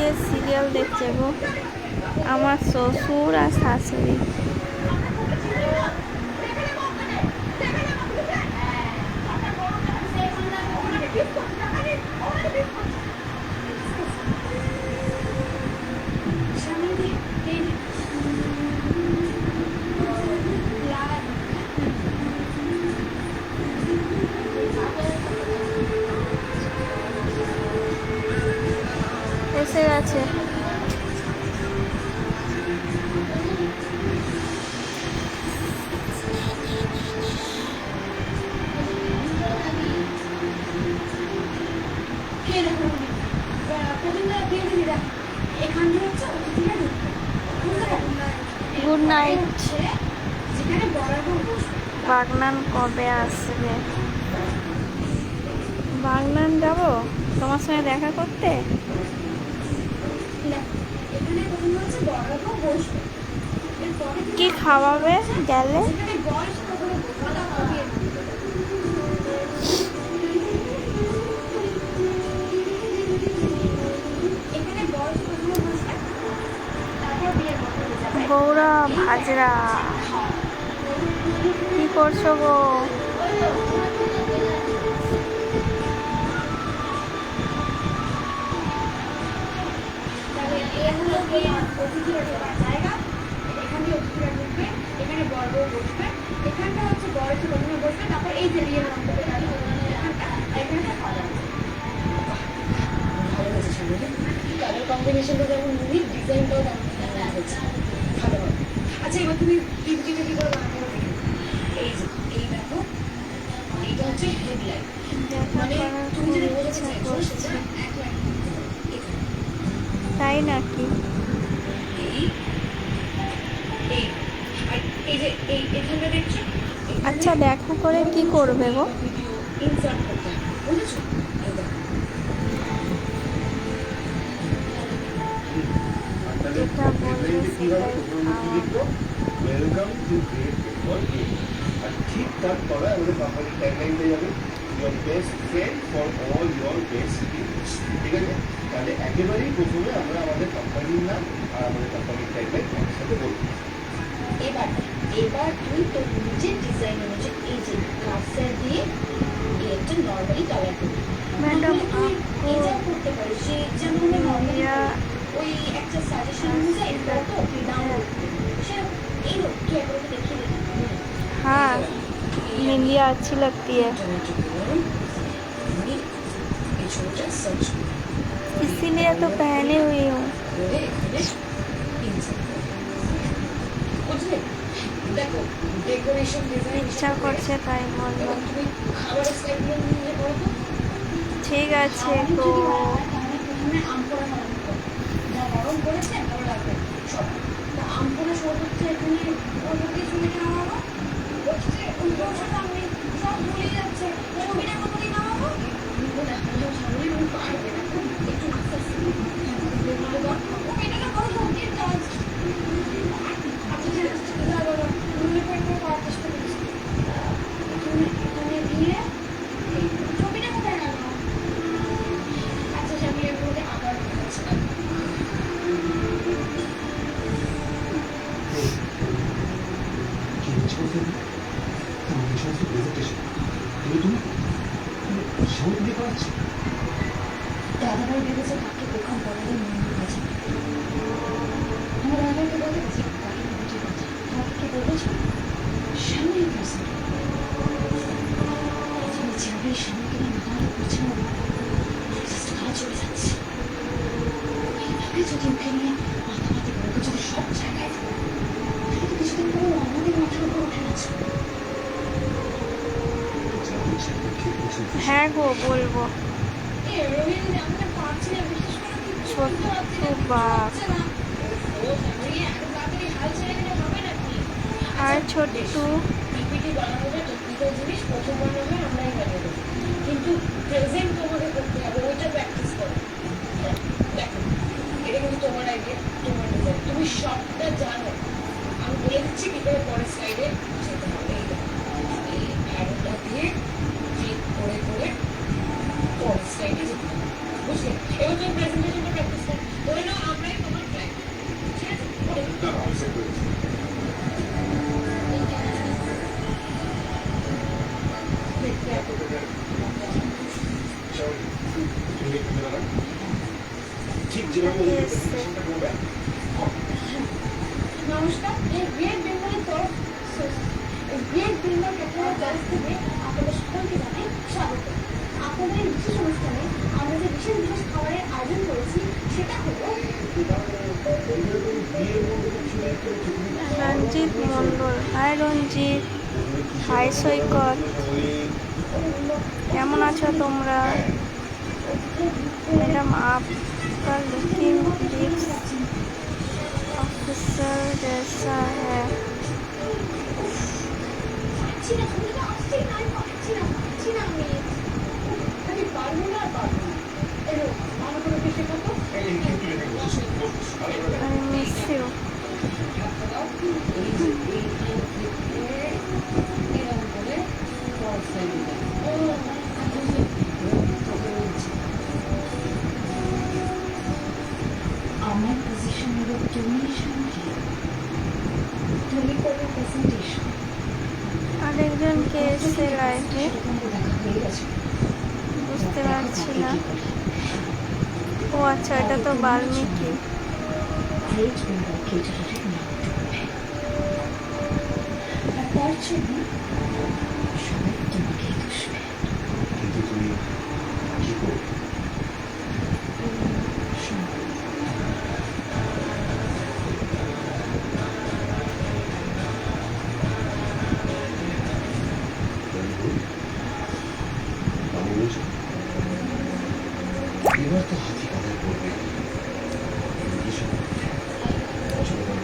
দিয়ে সিরিয়াল দেখছে গো আমার শ্বশুর আর শাশুড়ি। এসে গেছে। এখান দিয়ে হচ্ছে অতিথিরা ঢুকবে গুড নাইট। যেখানে বরাবর বসবে বাগনান কবে আসবে? বাগনান যাব তোমার সঙ্গে দেখা করতে। এখানে প্রথমে হচ্ছে বরাবর বসবে এরপরে কি খাওয়াবে গেলে? যেখানে বয়স তখন বলা হবে এখানে বয়স প্রথমে বসবে তারপর বিয়ের কথা যাবে গৌরা ভাজরা কি করছো গো? তাহলে এগুলো গিয়ে অতিথিরা ঢোকার জায়গা এখান দিয়ে অতিথিরা ঢুকবে এখানে বড় বসবে এখানটা হচ্ছে বয়স প্রথমে বসবে তারপর এই যে বিয়ের মণ্ডপে দাঁড়িয়ে এখানটা এখানে খাওয়া যাবে ভালো হয়েছে সামনে কালার কম্বিনেশনটা যেমন ইউনিক ডিজাইনটাও তেমন হয়েছে ভালো হবে। আচ্ছা এবার তুমি টিভিটা কি করে বানাবো দেখে এই যে এই দেখো এইটা হচ্ছে হেডলাইট মানে তুমি যদি বোঝাতে চাইছো সেটা এক লাইন এখানে তাই নাকি? এই এই আর এই যে এই এখানটা দেখছো আচ্ছা দেখো করে কি করবে গো? ভিডিও ইনসার্ট করতে হবে বুঝেছো এই দেখো যেটা বলবে সেটাই খাওয়াবো। Welcome to great Bengal game. আর ঠিক তারপরে আমাদের কোম্পানির ট্যাগলাইনটা যাবে your best friend for all your best games. ঠিক আছে, তাহলে একেবারেই প্রথমে আমরা আমাদের কোম্পানির নাম আর আমাদের কোম্পানির ট্যাগলাইন একসাথে বলবো। এবার এবার তুই তোর নিজের ডিজাইন অনুযায়ী এই যে কার্সার দিয়ে একটা নর্মালি কালার করবি ম্যাডাম এটা করতে পারিস যে যেমন নর্মালি ওই একটা সাজেশন অনুযায়ী ফটো ডাউনলোড সেরকম এই লোক তুই একবার দেখিয়ে দিবি हाँ मेहंदी अच्छी लगती है इसीलिए तो पहनी हुई हूँ। দেখো ডেকোরেশন ডিজাইন ইচ্ছা করছে তাই বললাম। তুমি খাবার স্টাইলগুলো নিয়ে করো তো ঠিক আছে তো প্রথমে আম পোড়া যা গরম পড়েছে ভালো লাগবে সব আম পোড়া শরবতটা এখানে অল্প কিছু লিখে নামাবো বলছে আমি সব ভুলে যাচ্ছে ছবিটা কত দিন নামাবো সামনে আমি পারবে না একটু আস্তে আস্তে এটা বড় সবজির কাজ আচ্ছা তুমি করার চেষ্টা করছি এখানে দিয়ে ছবিটা কোথায় রাখবো আচ্ছা আমি এর মধ্যে আবার কি হচ্ছে বলতে তোমাদের সমস্ত প্রেজেন্টেশন তুমি সামনে দিয়ে করাচ্ছি দাদাভাই ভেবেছে কাকে কখন বলালে মনে আছে আমার দাদাভাইকে বলে গেছে কাকে বুঝে গেছে কাকে বলেছ সামনে গেছে তুমি যাবে সামনে মাথাটা করছে না খাওয়া চলে যাচ্ছে এইভাবে যদি ওকে নিয়ে মাথামাতি করে যদি সব জায়গায় তাহলে তো কিছুদিন পরে আমাদের মাথার উপর উঠে গেছে যা হচ্ছে এখন ঠিক হচ্ছে হ্যাঁ গো বলবো। রোহিণী আমি তো পারছি না বিশেষ করে ছোট্ট বাঘ ও ফ্যামিলি এত তাড়াতাড়ি হাল ছেড়ে দিলে হবে নাকি আর ছোট্টু পিপিটি বানানো যায় টেকনিক্যাল জিনিস প্রথম বানাবে আমরাই বানাবো কিন্তু প্রেজেন্ট তোমাকে করতে হবে ওইটা প্র্যাকটিস করো দেখো এটা কিন্তু তোমার আইডিয়া তোমার ডিজাইন তুমি সবটা জানো আমি বলে দিচ্ছি কি করে পরের স্লাইডে যেতে হবে এই অ্যারোটা দিয়ে ক্লিক করে করে পরের স্লাইডে যেতে হবে বুঝলে এবার তুমি প্রেজেন্টেশনটা প্র্যাকটিস করো ঠিক যেভাবে ওদের Yes, sir. প্রেজেন্টেশনটা করবে নমস্কার, এই গ্রেট বেঙ্গলি তরফ গ্রেট বেঙ্গল টেকনোলজি থেকে আপনাদের সকলকে জানাই স্বাগত। আপনাদের এই বিশেষ অনুষ্ঠানে আমরা যে বিশেষ বিশেষ খাবারের আয়োজন করেছি সেটা হলো রঞ্জিত মন্ডল। হাই রঞ্জিত, হাই সৈকত, কেমন আছো তোমরা? मैडम आपका लुकिंग लिप्स ऑफिसर जैसा है। ছিনা তুমি তো আসছি না ছিনা আমি পারবো না এলো আমার কোনো বেশি করতো I miss you. আমার পজিশন হলো ডোমিনেশন তুমি করবে প্রেজেন্টেশন আরেকজনকে এসে লাইভে বুঝতে পারছি না। ও আচ্ছা, এটা তো বাল্মীকি। গ্রেট বেঙ্গল কেটারের নাম করবে আর তার জন্য সবাই তোমাকেই দুষবে। কিন্তু তুমি কি করবে? শোনো, আমি বলছি এবার তো হাতি কাদায় পড়বে। কিছু চলে যাও,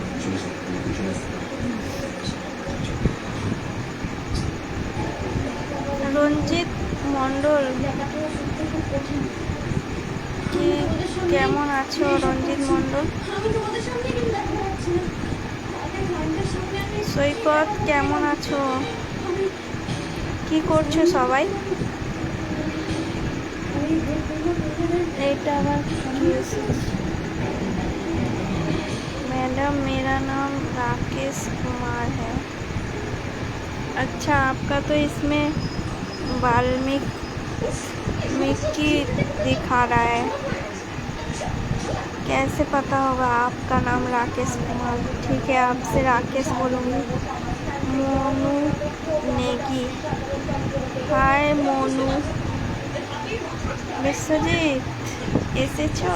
তুমি পিছনে আসতে পারো। রঞ্জিত মন্ডল, ব্যাপারটা সত্যি খুব কঠিন। কি কেমন আছো রঞ্জিত মন্ডল? আমি তোমাদের সামনে কিন্তু দেখা পাচ্ছি না। আমাদের ক্লায়েন্টের সামনে আমি সৈকত কেমন আছো? আমি কি করছো সবাই? আমি গ্রেট বেঙ্গল কেটারের এইটা আবার কি এসেছে? मैडम मेरा नाम राकेश कुमार है। अच्छा, आपका तो इसमें वाल्मीकि दिखा रहा है। कैसे पता होगा आपका नाम राकेश कुमार? ठीक है, आपसे राकेश बोलूँगी। मोनू नेगी, हाय मोनू। বিশ্বজিৎ এসেছো?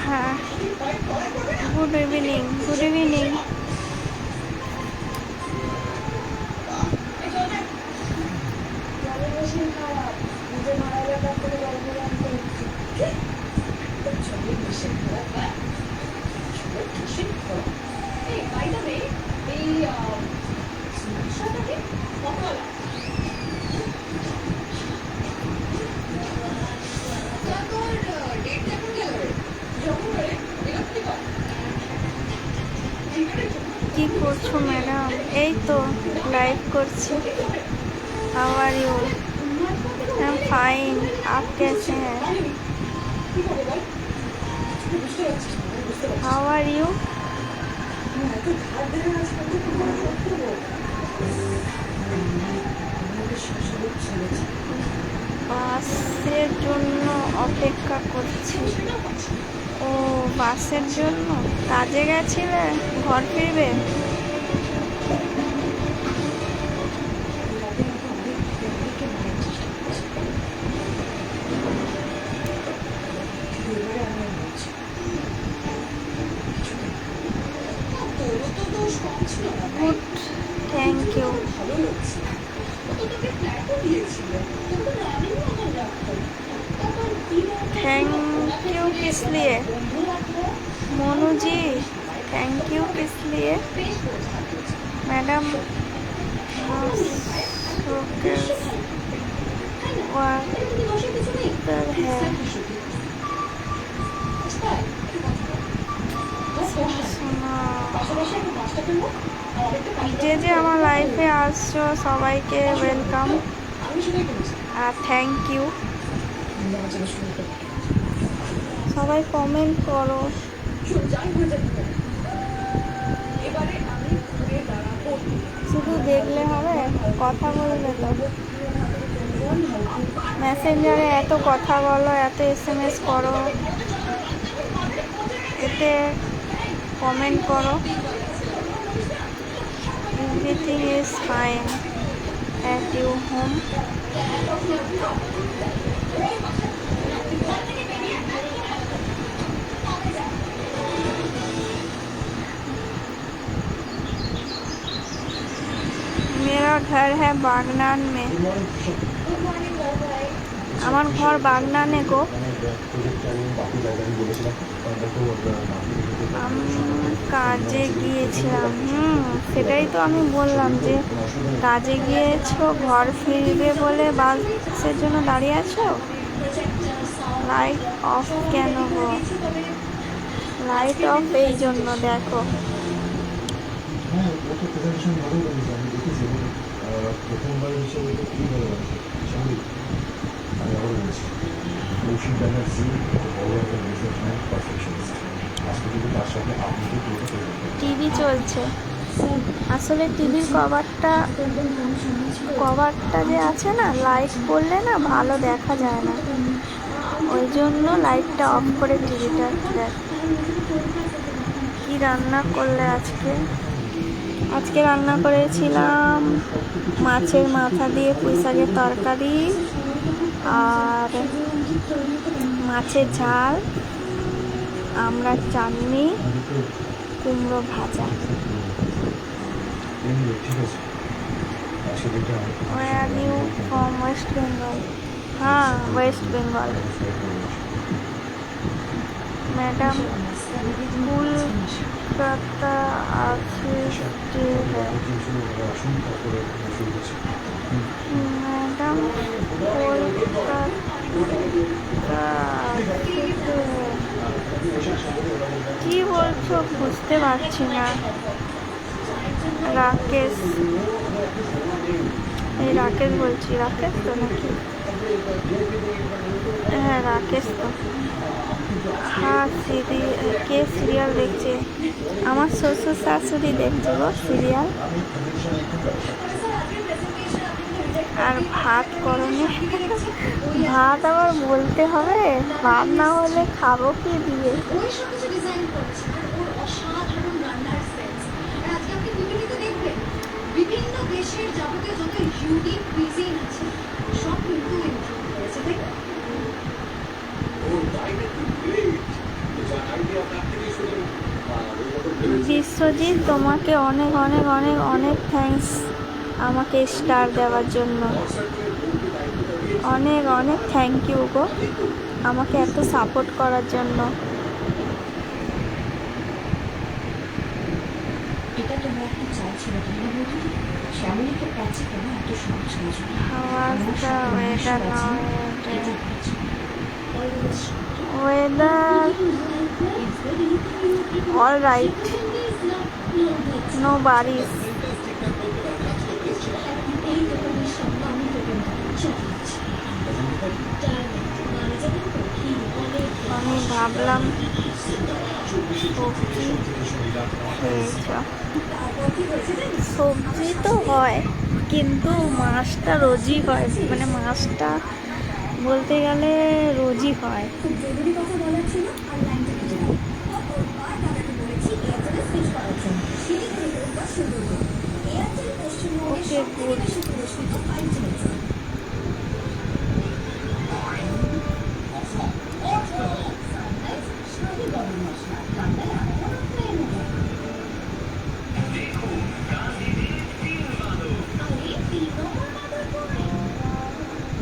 হ্যাঁ, good evening. Good evening. Generation খারাপ নিজে মারা যাওয়ার করে জন্মগ্রহণ করেছি জনরেশন খারাপ জনরেশন খারাপ এই বাই দ্য ওয়ে এই সমস্যাটাকে কতলা তোর ডেট কেমন গেল যখন করে বিরক্তি কর কি করছো ম্যাডাম? এই তো লাইভ করছি। How are you? I am fine. आप कैसे हैं? কি করে বল বুঝতে পারছিস না বুঝতে পারছিস हाउ आर यू? এত ধার দেবে আজ পর্যন্ত কোনো শোধ করবো আমাকে শাশুড়ি ছেড়েছে বাসের জন্য অপেক্ষা করছি। ও, বাসের জন্য কাজে গেছিলে, ঘর ফিরবে? এবারে আমি বলছি তোরও তো দোষ কম ছিল না গুড, থ্যাংক ইউ। ভালো লাগছে ও তো তোকে ফ্ল্যাটও দিয়েছিল তোকে তো রানিং মতন রাখতো তারপর কি थैंक यू किस लिए? বন্ধু রাখবো मोनू जी, थैंक यू किस लिए? বেশ করে সাহায্য করছে मैडम এর মধ্যে দোষের কিছু নেই वर्कर है। শোনা, পাশাপাশি একটা পাঁচটা ফেলবো আর একটা যে যে আমার লাইফে আসছো সবাইকে ওয়েলকাম আমি সেটাই করেছি আর থ্যাংক ইউ। আমার জন্য শুরু করবো সবাই কমেন্ট করো। যাই হয়ে যাবে এবারে আমি ঘুরে দাঁড়াবো শুধু দেখলে হবে, কথা বললে তো। মেসেঞ্জারে এত কথা বলো, এত SMS করো, এতে কমেন্ট করো, everything is fine at you home. मेरा घर है बागनान में। আমার ঘর বাগনানে গো। আমি কাজে গিয়েছিলাম। সেটাই তো আমি বললাম যে কাজে গিয়েছো, ঘর ফিরবে বলে বাসের জন্য দাঁড়িয়ে আছো। লাইট অফ কেন গো? লাইট অফ এই জন্য, দেখো হ্যাঁ, ও তো প্রেজেন্টেশন ভালোই করেছে, আমি দেখেছি। প্রথমবার হিসেবে তো খুবই ভালো করেছে। সঙ্গে আমি আবার বলছি, কৌশিক ব্যানার্জি বড় একটা বিজনেসম্যান, পারফেকশনিস্ট। আজকে কিন্তু তার সাথে আপনি তো পুরো টিভি চলছে। আসলে টিভির কভারটা যে আছে না, লাইট পড়লে না ভালো দেখা যায় না, ওই জন্য লাইটটা অফ করে টিভিটা দেখ। কি রান্না করলে আজকে? আজকে রান্না করেছিলাম মাছের মাথা দিয়ে পুঁই শাকের তরকারি, আর মাছের ঝাল, আমড়ার চাটনি, কুমড়ো ভাজা। ঠিক আছে। আসলে এটা Where are you from? West Bengal? हाँ, वेस्ट बंगाल। मैडम कोलकाता আসতে है। मैडम कोलकाता আসতে है। কি বলছো বুঝতে পারছি না। রাকেশ, এই রাকেশ বলছি। রাকেশ তো নাকি? হ্যাঁ রাকেশ তো। হ্যাঁ, কে সিরিয়াল দেখছে? আমার শ্বশুর শাশুড়ি দেখছে গো সিরিয়াল। আর ভাত করনি? ভাত আবার বলতে হবে? ভাত না হলে খাবো কি দিয়ে? ওই সব কিছু ডিজাইন করেছে আর ওর অসাধারণ রান্নার সেন্স। আর আজকে আপনি বিবিলিতে দেখবেন বিভিন্ন দেশের যাবতীয় যত ইউনিক কুইজিন আছে সব কিন্তু ইনক্লুড করেছে, তাই না? বিশ্বজিৎ, তোমাকে অনেক অনেক অনেক অনেক থ্যাঙ্কস আমাকে স্টার দেওয়ার জন্য। অনেক অনেক থ্যাংক ইউ গো, আমাকে এত সাপোর্ট করার জন্য। এটা তোমরা একটু চাইছিল, তোমরা বলতো শ্যামলীকে কাছে কেন এত সহজ কাজ? আওয়াজটা ওয়েদার না ওয়েদার অল রাইট, নো বারিশ। আমি ভাবলাম সবজি খেয়েছ। সবজি তো হয়, কিন্তু মাছটা রোজই হয়, মানে মাছটা বলতে গেলে রোজই হয়। খুব জরুরি কথা বলার ছিল আর লাইনটা কেটে দাও। কতবার দাদাকে বলেছি এয়ারটেলে সুইচ করার জন্য। শিলিগুড়ি হোক বা সুন্দরবন, এয়ারটেল পশ্চিমবঙ্গের Okay, সবথেকে good. বেশি পুরস্কৃত 5G নেটওয়ার্ক। শাহী গরম মশলা, ঠান্ডায় এমন প্লেন হবে। আরে তিনবার বাঁধা করে?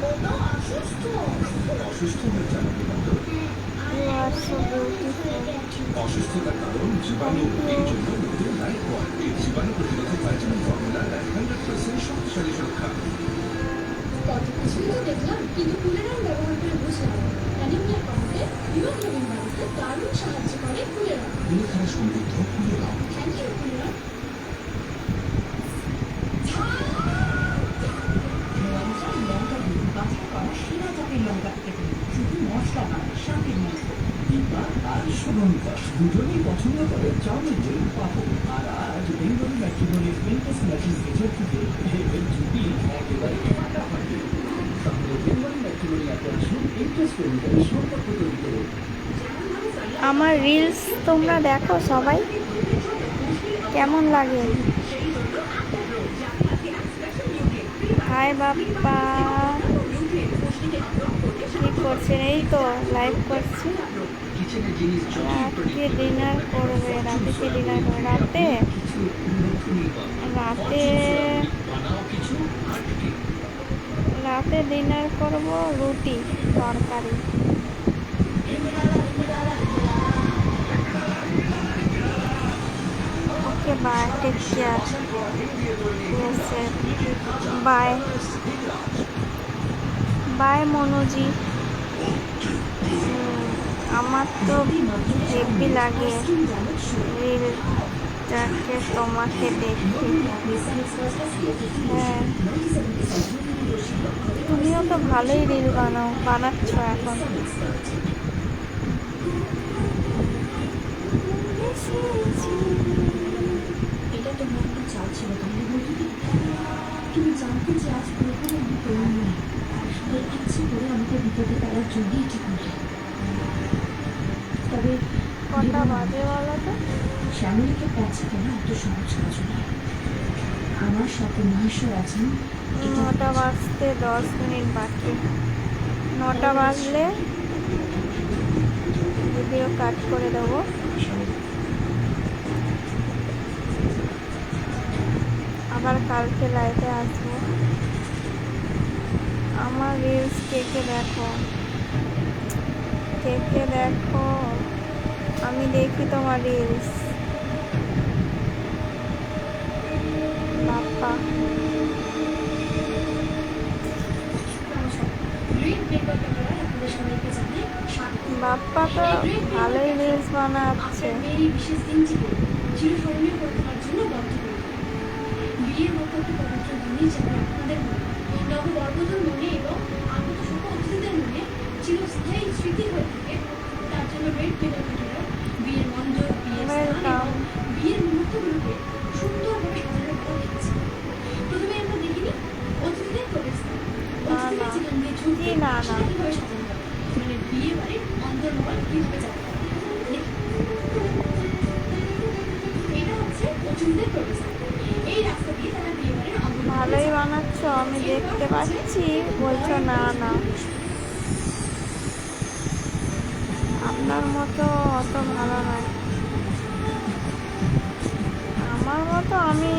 ও তো অসুস্থ। অসুস্থ হয়ে যান বিমানবন্দর। You are so beautiful. অসুস্থতার কারণ জীবাণু, এই জন্য নতুন লাইফ বয় এই জীবাণু প্রতিরোধী ভাইটামিন ফর্মুলা 100% শক্তিশালী সুরক্ষা। কত কিছুই তো দেখলাম, কিন্তু কুলেরাম ব্যবহার করে বুঝলাম অ্যানিমিয়া কমাতে, হিমোগ্লোবিন বাড়াতে দারুণ সাহায্য করে কুলেরাম। কুলেখারা সমৃদ্ধ কুলেরাম। Thank you কুলেরাম। লঙ্কা দিন, বাছাই করা সেরা জাতের লঙ্কা থেকে দিন, শুধু মশলা নয়, স্বাদের মধ্যে। দীপা আর সুগন্ধা দুজনেই পছন্দ করে চাউমিনের পাপড়। আর আজ বেঙ্গলি ম্যাট্রিমনির প্রিন্সেস ম্যাচিং গেজের থেকে এই জুটি একেবারে ফাটাফাটি। আমার রিলস তোমরা দেখো সবাই, কেমন লাগে? হাই বাপ্পা, কি করছেন? এই তো লাইভ করছি। রাতে ডিনার করবে? রাতে কি ডিনার করবে? রাতে রাতে রাতে ডিনার করব রুটি তরকারি। Okay bye, take care, bye bye Manoji. আমার তো হেভি লাগে রিলটাকে তোমাকে দেখি। হ্যাঁ, তুমিও তো ভালোই রিল বানাচ্ছ এখন। এটা তোমার একটা চাল ছিল, তাহলে বলতে তুমি জানতে যে আজ পুরোপুরি আমি তৈরি নই। তাই ইচ্ছে করে আমাকে বিপদে তারা জড়িয়ে করলে। তবে কটা বাজে বলো তো? শ্যামলীকে পৌঁছাতে না এত সহজ কাজ নয়। আমার সাথে মহেশ্বর আছেন। 9টা বাজতে 10 মিনিট বাকি। 9টা বাজলে ভিডিও কাট করে দেবো। আবার কালকে লাইভে আসবো। আমার রিলস কে কে দেখো, কে কে দেখো? আমি দেখি তোমার রিলস। বাপ্পা বাপ্পা তো ভালোই রিলস বানাচ্ছে। বিশেষ দিনটি চিরস্মরণীয় করে দেওয়ার জন্য বদ্ধ করি। বিয়ের মতো একটি পবিত্র জিনিস যেন আপনাদের মনে, নবদম্পতির মনে এবং আগত সকল অতিথিদের মনে চিরস্থায়ী স্মৃতি হয়ে থাকে। তার জন্য রেড পেপার বিয়ের মণ্ডপ, বিয়ের স্থান এবং বিয়ের মুহূর্তগুলোকে সুন্দরভাবে সাজানো করা হয়েছে। প্রথমে আমরা দেখিনি অতিথিদের প্রবেশস্থান। অতিথিদের জীবন দিয়ে ঝুঁকি কিভাবে সাজানো হবে, মানে বিয়ে বাড়ির অন্দরমহল কিভাবে যাবে। এটা হচ্ছে অতিথিদের প্রবেশস্থান। এই রাস্তা দিয়ে তারা বিয়ে বাড়ির ভালোই বানাচ্ছ, আমি দেখতে পাচ্ছি। বলছো না না, আপনার মতো অত ভালো নয়। আমার মতো আমি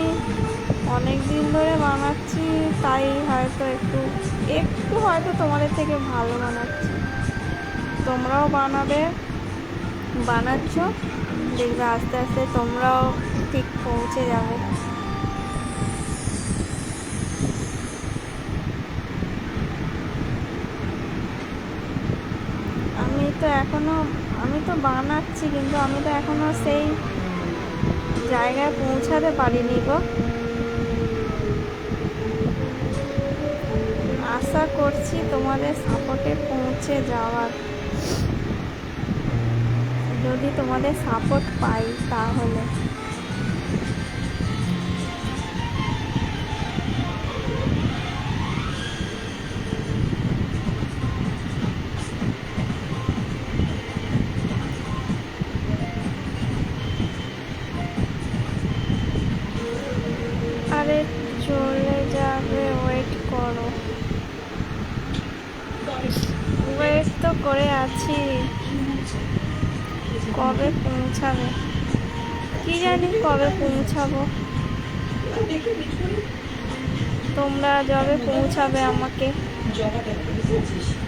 অনেক দিন ধরে বানাচ্ছি, তাই হয়তো একটু একটু হয়তো তোমাদের থেকে ভালো বানাচ্ছি। তোমরাও বানাচ্ছ, দেখবে আস্তে আস্তে তোমরাও ঠিক পৌঁছে যাবে। আমি তো বানাচ্ছি, কিন্তু আমি তো এখনো সেই জায়গায় পৌঁছাতে পারিনি গো। আশা করছি তোমাদের সাপোর্টে পৌঁছে যাওয়ার। যদি তোমাদের সাপোর্ট পাই তাহলে। আরে চলে যাবে, ওয়েট করো। ওয়েট তো করে আছি, কবে পৌঁছাবে কি জানি, কবে পৌঁছাবো। তোমরা যবে পৌঁছাবে আমাকে।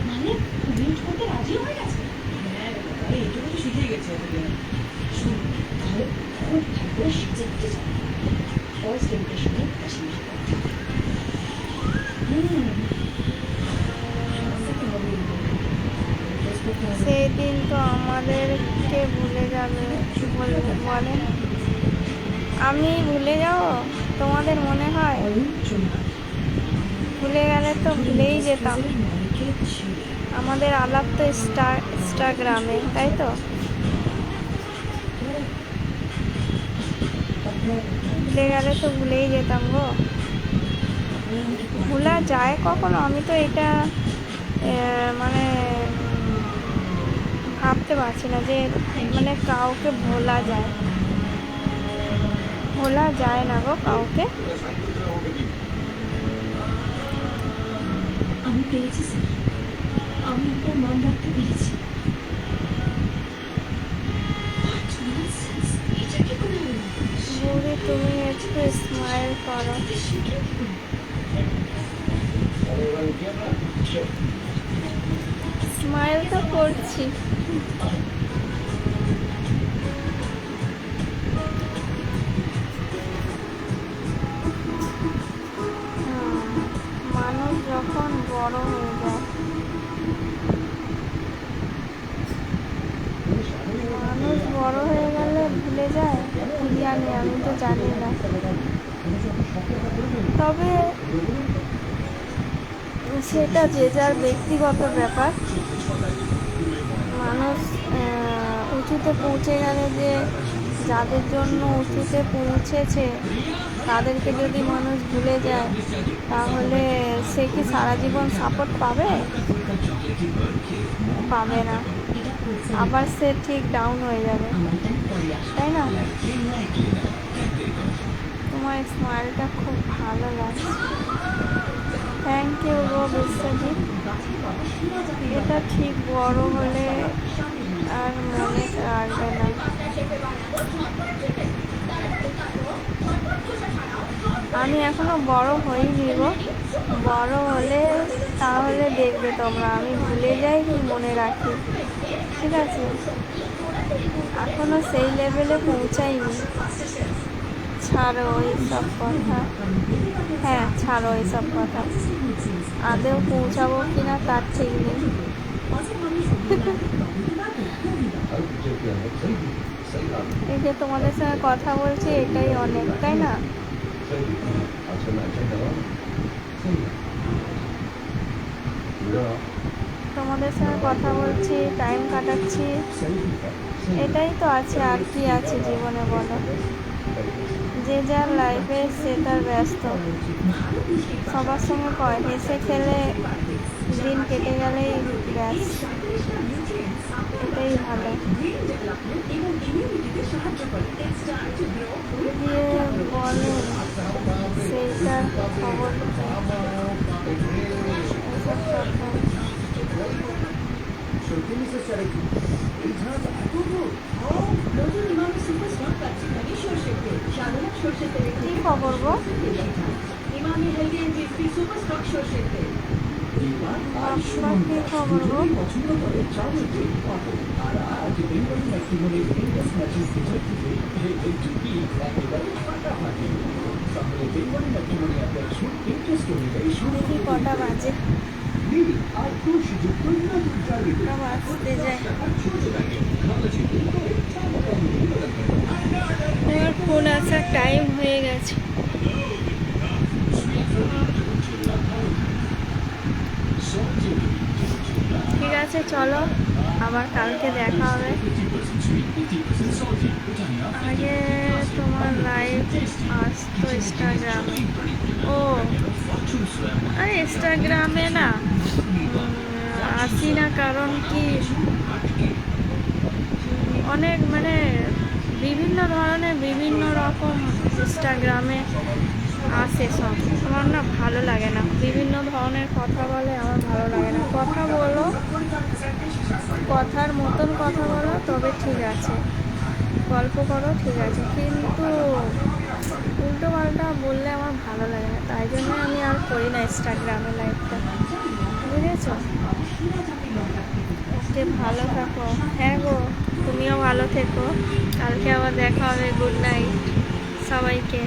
মানে মিট করতে রাজি হয়ে গেছে। এইটুকু তো শিখে গেছে। শুন, তাহলে খুব ভালো শিখতে দিতে চাই। ফার্স্ট ইমপ্রেশনে হাসি সেদিন তো আমাদেরকে ভুলে যাবে বলেন। আমি ভুলে যাবো? তোমাদের মনে হয়? ভুলে গেলে তো ভুলেই যেতাম। আমাদের আলাপ তো ইনস্টাগ্রামে, তাই তো? ভুলে গেলে তো ভুলেই যেতাম গো। ভোলা যায় কখনো? আমি তো এটা মানে ভাবতে পারছি না যে মানে কাউকে ভোলা যায় না গো কাউকে। আমি পেরেছি স্যার, আমি আপনার নাম রাখতে পেরেছি। এটা কি করে হলো? বুড়ি তুমি একটু স্মাইল করো। স্মাইল তো করছি। মানুষ যখন বড় হয়ে যায়, মানুষ বড় হয়ে গেলে ভুলে যায় কি জানি, আমি তো জানি না। তবে সেটা যে যার ব্যক্তিগত ব্যাপার। মানুষ উঁচুতে পৌঁছে গেলে যে যাদের জন্য উঁচুতে পৌঁছেছে তাদেরকে যদি মানুষ ভুলে যায়, তাহলে সে কি সারা জীবন সাপোর্ট পাবে? পাবে না, আবার সে ঠিক ডাউন হয়ে যাবে, তাই না? তোমার স্মাইলটা খুব ভালো লাগছে। থ্যাংক ইউ গো বিশ্বজিৎ। এটা ঠিক বড় হলে আর মনে রাখবে না। আমি এখনো বড় হইনি গো, বড় হলে তাহলে দেখবে তোমরা আমি ভুলে যাই কি মনে রাখি, ঠিক আছে? এখনো সেই লেভেলে পৌঁছাইনি। ছাড়ো এইসব কথা, হ্যাঁ ছাড়ো এইসব কথা। আদেও পৌঁছাবো কিনা তার ঠিক নেই। এই যে তোমাদের সঙ্গে কথা বলছি এটাই অনেক, তাই না? তোমাদের সঙ্গে কথা বলছি, টাইম কাটাচ্ছি, এটাই তো আছে, আর কি আছে জীবনে বলো? যে যার লাইফে সে তার ব্যস্ত। সবার সঙ্গে কয় হেসে খেলে দিন কেটে গেলেই ব্যাস, এটাই ভালো। দিয়ে বলে সেইটার খবর এসব কথা। নতুন ইমামি সুপারস্টার প্রাচীনভাবে সর্ষের তেল, সাধারণ সর্ষের তেলের কি খবর গো? Emami healthy and tasty super stock সর্ষের তেল। আপনার কি খবর গো? পছন্দ করে চাউলের তেল পাবো। আর আজ বেঙ্গলি ম্যাট্রিমনির ইন্ডাস্ট ম্যাচিং ফিচার থেকে এইচপি একেবারে ফাটাফাটি। তাহলে বেঙ্গলি ম্যাট্রিমনি আপনার শুট ইন্টারেস্ট অনুযায়ী শুরু কি কটা বাজে? আর খুশিযুক্ত নতুন চাউলের তেল। বাজতে যায়। আমার ফোন আসার টাইম হয়ে গেছে। ঠিক আছে চলো, আবার কালকে দেখা হবে। আগে তোমার লাইভ আসতো ইনস্টাগ্রামে। ও আরে ইনস্টাগ্রামে না আসি না, কারণ কি অনেক মানে বিভিন্ন ধরনের বিভিন্ন রকম ইনস্টাগ্রামে আসে সব, আমার না ভালো লাগে না। বিভিন্ন ধরনের কথা বলে, আমার ভালো লাগে না। কথা বলো, কথার মতন কথা বলো তবে ঠিক আছে, গল্প করো ঠিক আছে, কিন্তু উল্টো পাল্টা বললে আমার ভালো লাগে না। তাই জন্য আমি আর করি না ইনস্টাগ্রামে লাইভটা, বুঝেছো? ওকে, ভালো থাকো। হ্যাঁ গো, তুমিও ভালো থেকো। কালকে আবার দেখা হবে। গুড নাইট সবাইকে।